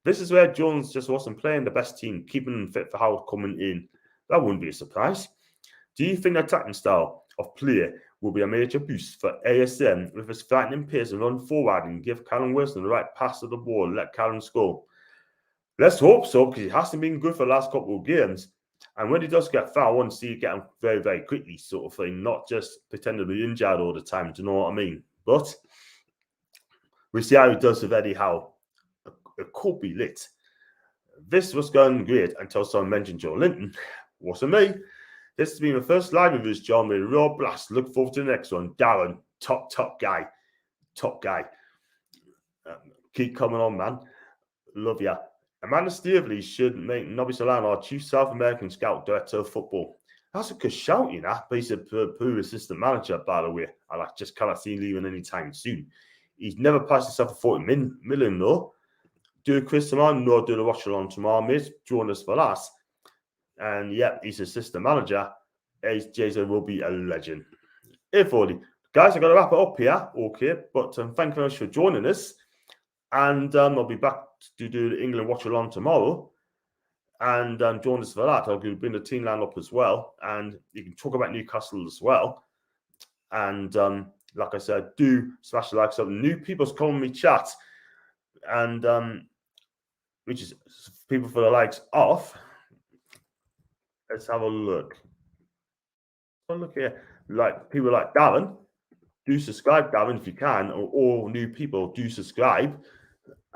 This is where Jones just wasn't playing the best team, keeping him fit for Howard coming in. That wouldn't be a surprise. Do you think the attacking style of play will be a major boost for ASM with his frightening pace and run forward and give Callum Wilson the right pass of the ball and let Callum score? Let's hope so, because he hasn't been good for the last couple of games. And when he does get foul, I want to see it get him very, very quickly, sort of thing, not just pretend to be injured all the time. Do you know what I mean? But we'll see how he does with Eddie Howe. It could be lit. This was going great until someone mentioned Joe Linton. Wasn't me. This has been the first live with us, John, with a real blast. Look forward to the next one. Darren, top guy. Top guy. Keep coming on, man. Love ya. Amanda Staveley should make Nobby Solano our Chief South American Scout Director of Football. That's a good shout, you know. But he's a poor assistant manager, by the way. I just cannot see him leaving anytime soon. He's never passed himself for 40 million, though. Do a quiz tomorrow? No, do the watch along tomorrow, mate. Join us for that. And yeah, he's assistant manager. Jason will be a legend. If only. Guys, I've got to wrap it up here. Okay, but thank you very much for joining us. And I'll be back to do the England watch along tomorrow. And join us for that. I'll bring the team line up as well. And you can talk about Newcastle as well. And like I said, do smash the likes up. New people's calling me chat. And which is people for the likes off. Let's have a look. Look here. Like people like Darren. Do subscribe, Darren, if you can. Or all new people, do subscribe.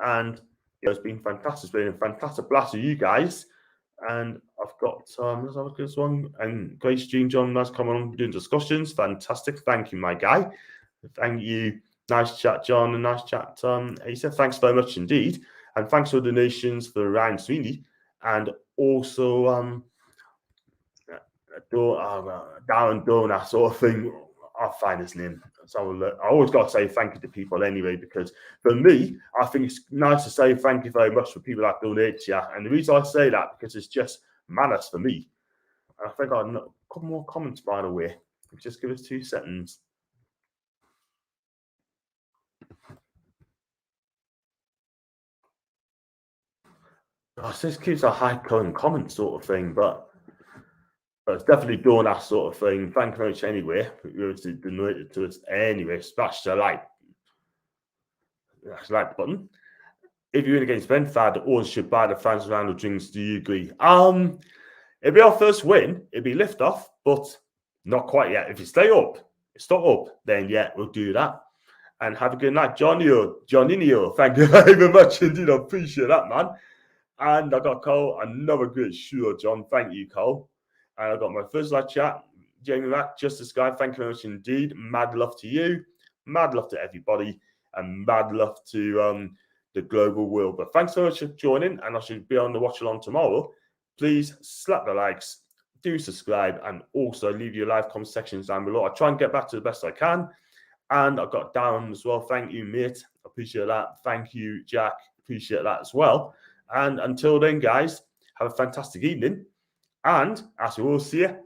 And it's been fantastic. It's been a fantastic blast with you guys. And I've got let's have a look at this one. And Grace Jean John, nice coming on doing discussions. Fantastic. Thank you, my guy. Thank you. Nice chat, John, and nice chat, Asa. Thanks very much indeed. And thanks for the donations for Ryan Sweeney. And also Darren Donor sort of thing. I'll find his name. So I always got to say thank you to people anyway, because for me, I think it's nice to say thank you very much for people that donate to you. And the reason I say that, because it's just manners for me. And I think I've got a couple more comments, by the way. Just give us 2 seconds. This keeps a high comment sort of thing, but it's definitely doing that sort of thing. Thank you very much anyway. You're donated to us anyway. Smash the like. That's the like button. If you're in against Brentford, the owners should buy the fans round of drinks. Do you agree? It'd be our first win. It'd be lift off, but not quite yet. If you stop up, then yeah, we'll do that. And have a good night, Johninho. Thank you very much indeed. I appreciate that, man. And I got Cole, another good shooter, John. Thank you, Cole. And I got my first live chat, Jamie Mack, Justice Guy. Thank you very much indeed. Mad love to you. Mad love to everybody. And mad love to the global world. But thanks so much for joining. And I should be on the watch along tomorrow. Please slap the likes, do subscribe, and also leave your live comment sections down below. I try and get back to the best I can. And I've got Darren as well. Thank you, mate. Appreciate that. Thank you, Jack. Appreciate that as well. And until then, guys, have a fantastic evening. And as we will see you